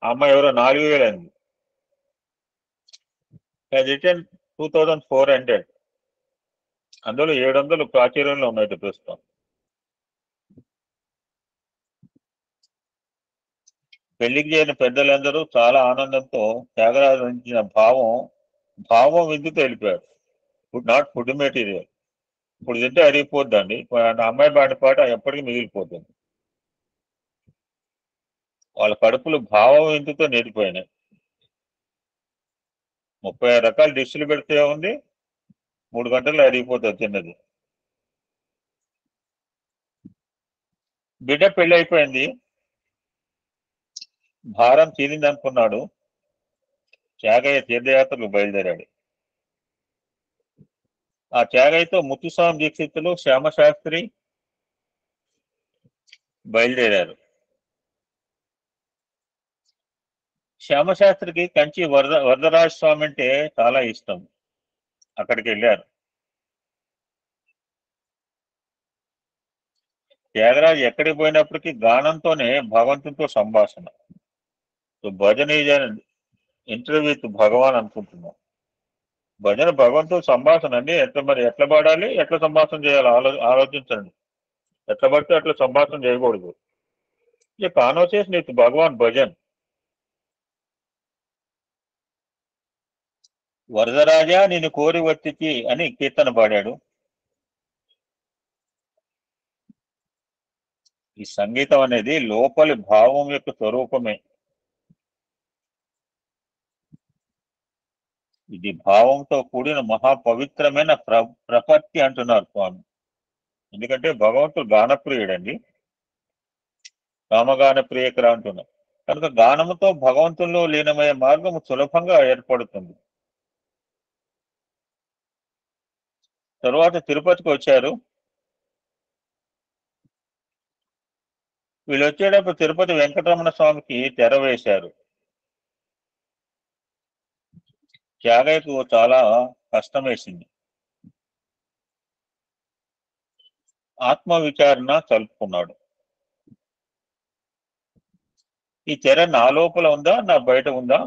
ఆ అమ్మాయి ఎవరో 4000 అండి. రిటర్న్ 2400. అందులో 700 ప్రాచుర్యంలో ఉన్నాయి ప్రస్తుతం. పెళ్లికి చేరిన పెద్దలందరూ చాలా ఆనందంతో త్యాగరాజు నుంచిన భావం విద్యుత్ వెళ్ళిపోయారు. Not food material. ఇప్పుడు తింటే అరిగిపోద్దండి. అమ్మాయి పాడిన పాట ఎప్పటికీ మిగిలిపోతుంది. వాళ్ళ కడుపులు భావం విద్యుత్తో నిండిపోయినాయి. 30 రకాల డిష్లు పెడితే ఉంది, 3 గంటల్లో అరిగిపోతుంది తిన్నది. బిడ్డ పెళ్లి అయిపోయింది, భారం తీరింది అనుకున్నాడు. త్యాగయ్య తీర్థయాత్రలు బయలుదేరాడు. ఆ త్యాగయ్యతో ముత్తుస్వామి దీక్షితులు, శ్యామశాస్త్రి బయలుదేరారు. శ్యామశాస్త్రికి కంచి వరదరాజ స్వామి అంటే చాలా ఇష్టం. అక్కడికి వెళ్ళారు. త్యాగరాజు ఎక్కడికి పోయినప్పటికీ గానంతోనే భగవంతునితో సంభాషణ. భజన ఇంటర్వ్యూ విత్ భగవాన్ అనుకుంటున్నాం. భజన భగవంతుడు సంభాషణ అండి. ఎట్లా పాడాలి, ఎట్లా సంభాషణ చేయాలి ఆలోచించండి. ఎట్లా పడితే అట్లా సంభాషణ చేయకూడదు. ये కాన్వర్సేషన్ విత్ భగవాన్ భజన్. వరదరాజా నేను కోరి వచ్చికి అని కీర్తన పాడాడు. ఈ సంగీతం అనేది లోపలి భావం యొక్క స్వరూపమే. ఇది భావంతో కూడిన మహాపవిత్రమైన ప్రపత్తి అంటున్నారు స్వామి. ఎందుకంటే భగవంతుడు గానప్రియుడండి, కామగాన ప్రియకర అంటున్నారు. కనుక గానముతో భగవంతుల్లో లీనమయ్యే మార్గము సులభంగా ఏర్పడుతుంది. తరువాత తిరుపతికి వచ్చారు. వీళ్ళు వచ్చేటప్పుడు తిరుపతి వెంకటరమణ స్వామికి తెర వేశారు. త్యాగయ్యకు చాలా కష్టం వేసింది. ఆత్మవిచారణ కలుపుకున్నాడు. ఈ తెర నా లోపల ఉందా, నా బయట ఉందా?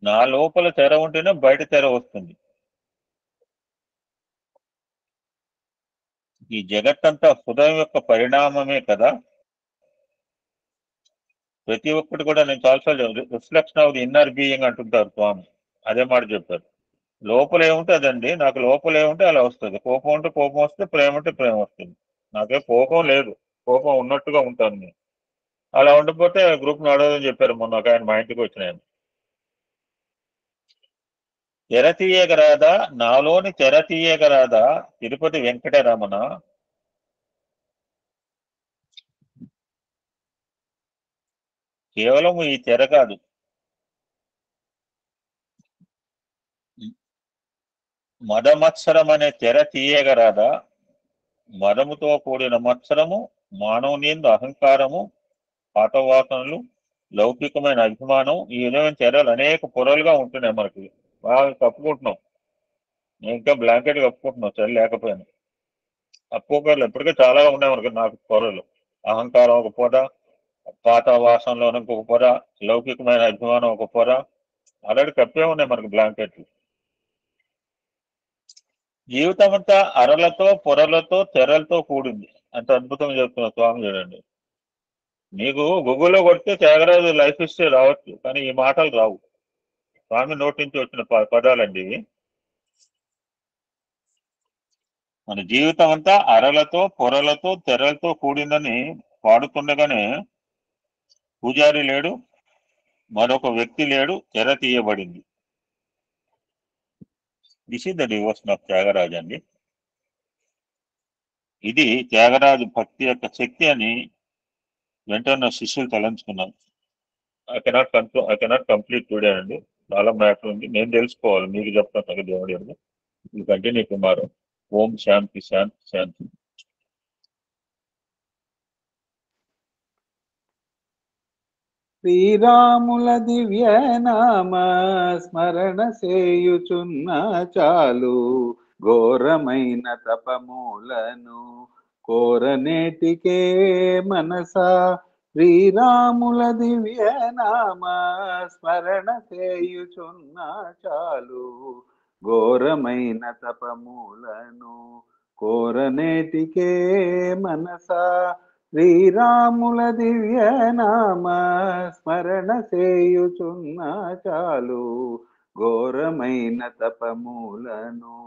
నా లోపల తెర ఉంటేనే బయట తెర వస్తుంది. ఈ జగత్తంతా హృదయం యొక్క పరిణామమే కదా. ప్రతి ఒక్కటి కూడా నేను చాలాసార్లు reflection of the inner being అంటుంటారు స్వామి. అదే మాట చెప్పారు. లోపల ఏముంటే అదండి, నాకు లోపల ఏముంటే అలా వస్తుంది. కోపం ఉంటే కోపం వస్తే, ప్రేమ ఉంటే ప్రేమ వస్తుంది. నాకే కోపం లేదు, కోపం ఉన్నట్టుగా ఉంటాను నేను. అలా ఉండిపోతే గ్రూప్ నడవదని చెప్పారు మొన్న ఒక ఆయన మా ఇంటికి వచ్చిన ఆయన. తెర తీయగరాదా, నాలోని తెర తీయగరాదా తిరుపతి వెంకటరమణ. కేవలం ఈ తెర కాదు, మదమత్సరం అనే తెర తీయగరాదా. మదముతో కూడిన మత్సరము, మానవునియందు అహంకారము, పాతవాసనలు, లౌకికమైన అభిమానం, ఈ విధమైన తెరలు అనేక పొరలుగా ఉంటున్నాయి. మనకి బాగా కప్పుకుంటున్నాం. నేను ఇంకా బ్లాంకెట్ కప్పుకుంటున్నాం చలి లేకపోయినా. కప్పుకోగలరు ఇప్పటికే చాలా ఉన్నాయి మనకి. నాకు పొరలు, అహంకారం ఒక పొర, పాత వాసనలో ఇంకొక పొర, లౌకికమైన అభిమానం ఒక పొర, ఆల్రెడీ కప్పే ఉన్నాయి మనకి బ్లాంకెట్లు. జీవితం అంతా అరలతో, పొరలతో, తెరలతో కూడింది. అంత అద్భుతంగా చెప్తున్న స్వామి చూడండి. నీకు గూగుల్లో కొడితే త్యాగరాజు లైఫ్ హిస్టరీ రావచ్చు, కానీ ఈ మాటలు రావు. స్వామి నోటి నుంచి వచ్చిన పదాలండి ఇవి. మన జీవితం అంతా అరలతో, పొరలతో, తెరలతో కూడిందని పాడుతుండగానే పూజారి లేడు, మరొక వ్యక్తి లేడు, తెర తీయబడింది. This is the devotion of Tyagaraju అండి. ఇది త్యాగరాజు భక్తి యొక్క శక్తి అని వెంటనే శిష్యులు తలంచుకున్నాను. ఐ కెనాట్ కంప్లీట్ టుడే అండి. చాలా మ్యాటర్ ఉంది, నేను తెలుసుకోవాలి. మీకు చెప్తాను దేవుడు. ఇది కంటిన్యూ టుమారో. ఓం శాంతి శాంతి శాంతి. శ్రీరాముల దివ్య నామ స్మరణ చేయుచున్న చాలు ఘోరమైన తపములను కోరనేటికే మనసా శ్రీరాముల దివ్య నామ స్మరణ చేయుచున్న చాలు ఘోరమైన తపములను కోరనేటికే మనసా శ్రీరాముల దివ్య నామ స్మరణ చేయుచున్న చాలు ఘోరమైన తపములను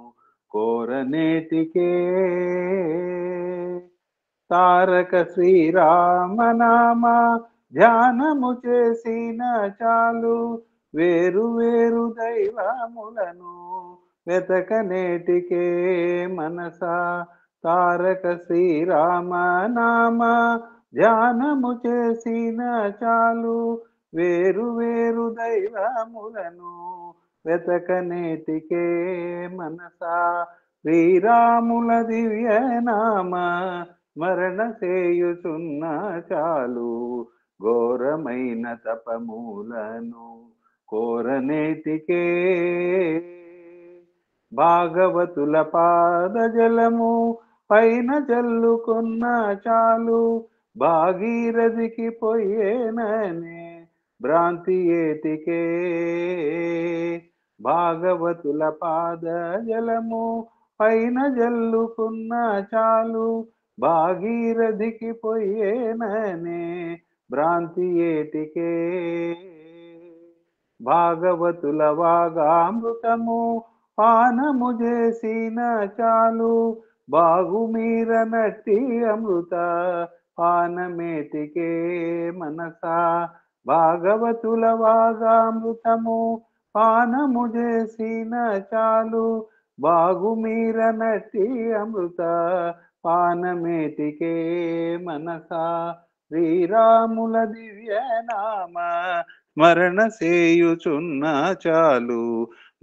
కోరనేటికే తారక శ్రీరామనామ ధ్యానము చేసిన చాలు వేరు వేరు దైవములను వెతకనేటికే మనసా తారక శ్రీరామనామ ధ్యానము చేసిన చాలు వేరు వేరు దైవములను వెతకనేటికే మనసా శ్రీరాముల దివ్య నామ స్మరణ చేయుచున్న చాలు ఘోరమైన తపములను కోరనేటికే భాగవతుల పాదజలము పైన జల్లుకున్న చాలు భాగీరథికి పోయేననే భ్రాంతి ఏటికే భాగవతుల పాదజలము పైన జల్లుకున్న చాలు భాగీరథికి పోయేననే భ్రాంతి ఏటికే భాగవతుల వాగామృతము పానము చేసిన చాలు బాగుమీర నట్టి అమృత పానమేటికే మనసా భాగవతుల వాగామృతము పానము చేసిన చాలు బాగుమీర నట్టి అమృత పానమేటికే మనసా శ్రీరాముల దివ్య నామ స్మరణ చేయుచున్న చాలు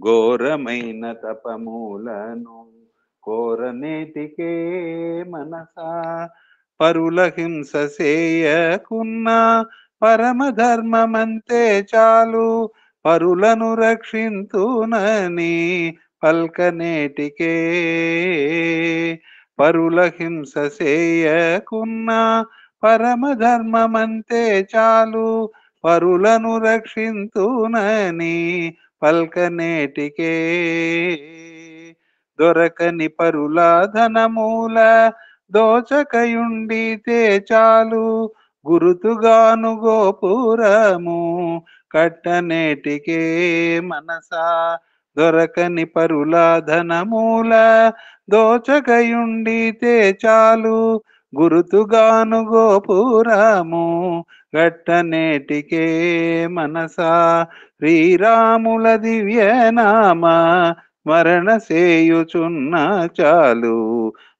ఘోరమైన తపములను కోరనేటికే మనసా పరుల హింస చేయకున్న పరమధర్మమంతే చాలు పరులను రక్షింతునని పల్కనేటికే పరుల హింస చేయకున్న పరమధర్మమంతే చాలు పరులను రక్షింతునని పల్కనేటికే దొరకని పరుల ధనమూల దోచకయుండితే చాలు గురుతుగాను గోపురము కట్టనేటికే మనసా దొరకని పరుల ధనమూల దోచకయుండితే చాలు గురుతుగాను గోపురము గట్టనేటికే మనసా శ్రీరాముల దివ్య నామ స్మరణ చేయుచున్న చాలు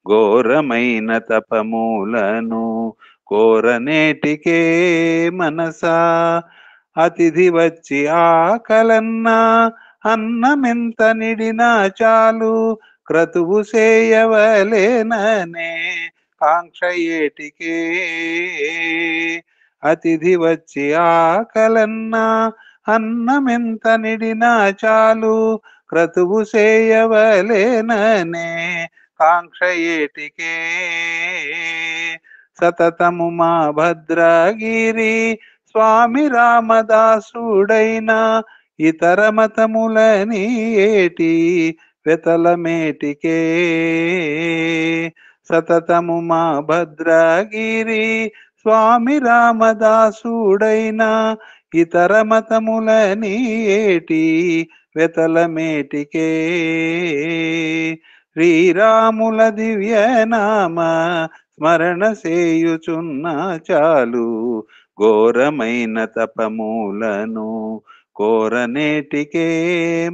ఘోరమైన తపములను కోరనేటికే మనసా అతిథి వచ్చి ఆకలన్నా అన్నమెంత నిడినా చాలు క్రతువు చేయవలేననే కాంక్ష ఏటికే అతిథి వచ్చి ఆకలన్నా అన్నమెంత నిడినా చాలు క్రతువు చేయవలేననే కాంక్ష ఏటికే సతతము మా భద్రగిరి స్వామి రామదాసుడైన ఇతర మతములని ఏటి వెతలమేటికే సతతము మా భద్రగిరి స్వామి రామదాసుడైన ఇతర మతములని ఏటి వెతలమేటికే శ్రీరాముల దివ్య నామ స్మరణ చేయుచున్న చాలు ఘోరమైన తపములను కోరనేటికే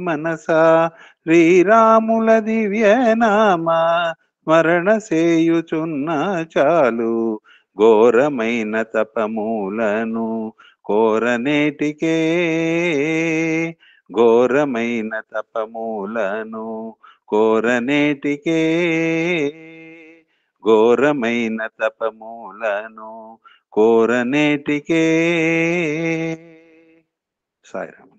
మనసా శ్రీరాముల దివ్య నామ స్మరణ చేయుచున్న చాలు ఘోరమైన తపములను కోరనేటికే ఘోరమైన తపములను కోరనేటికే ఘోరమైన తపములను కోరనేటికే. సాయిరామ్.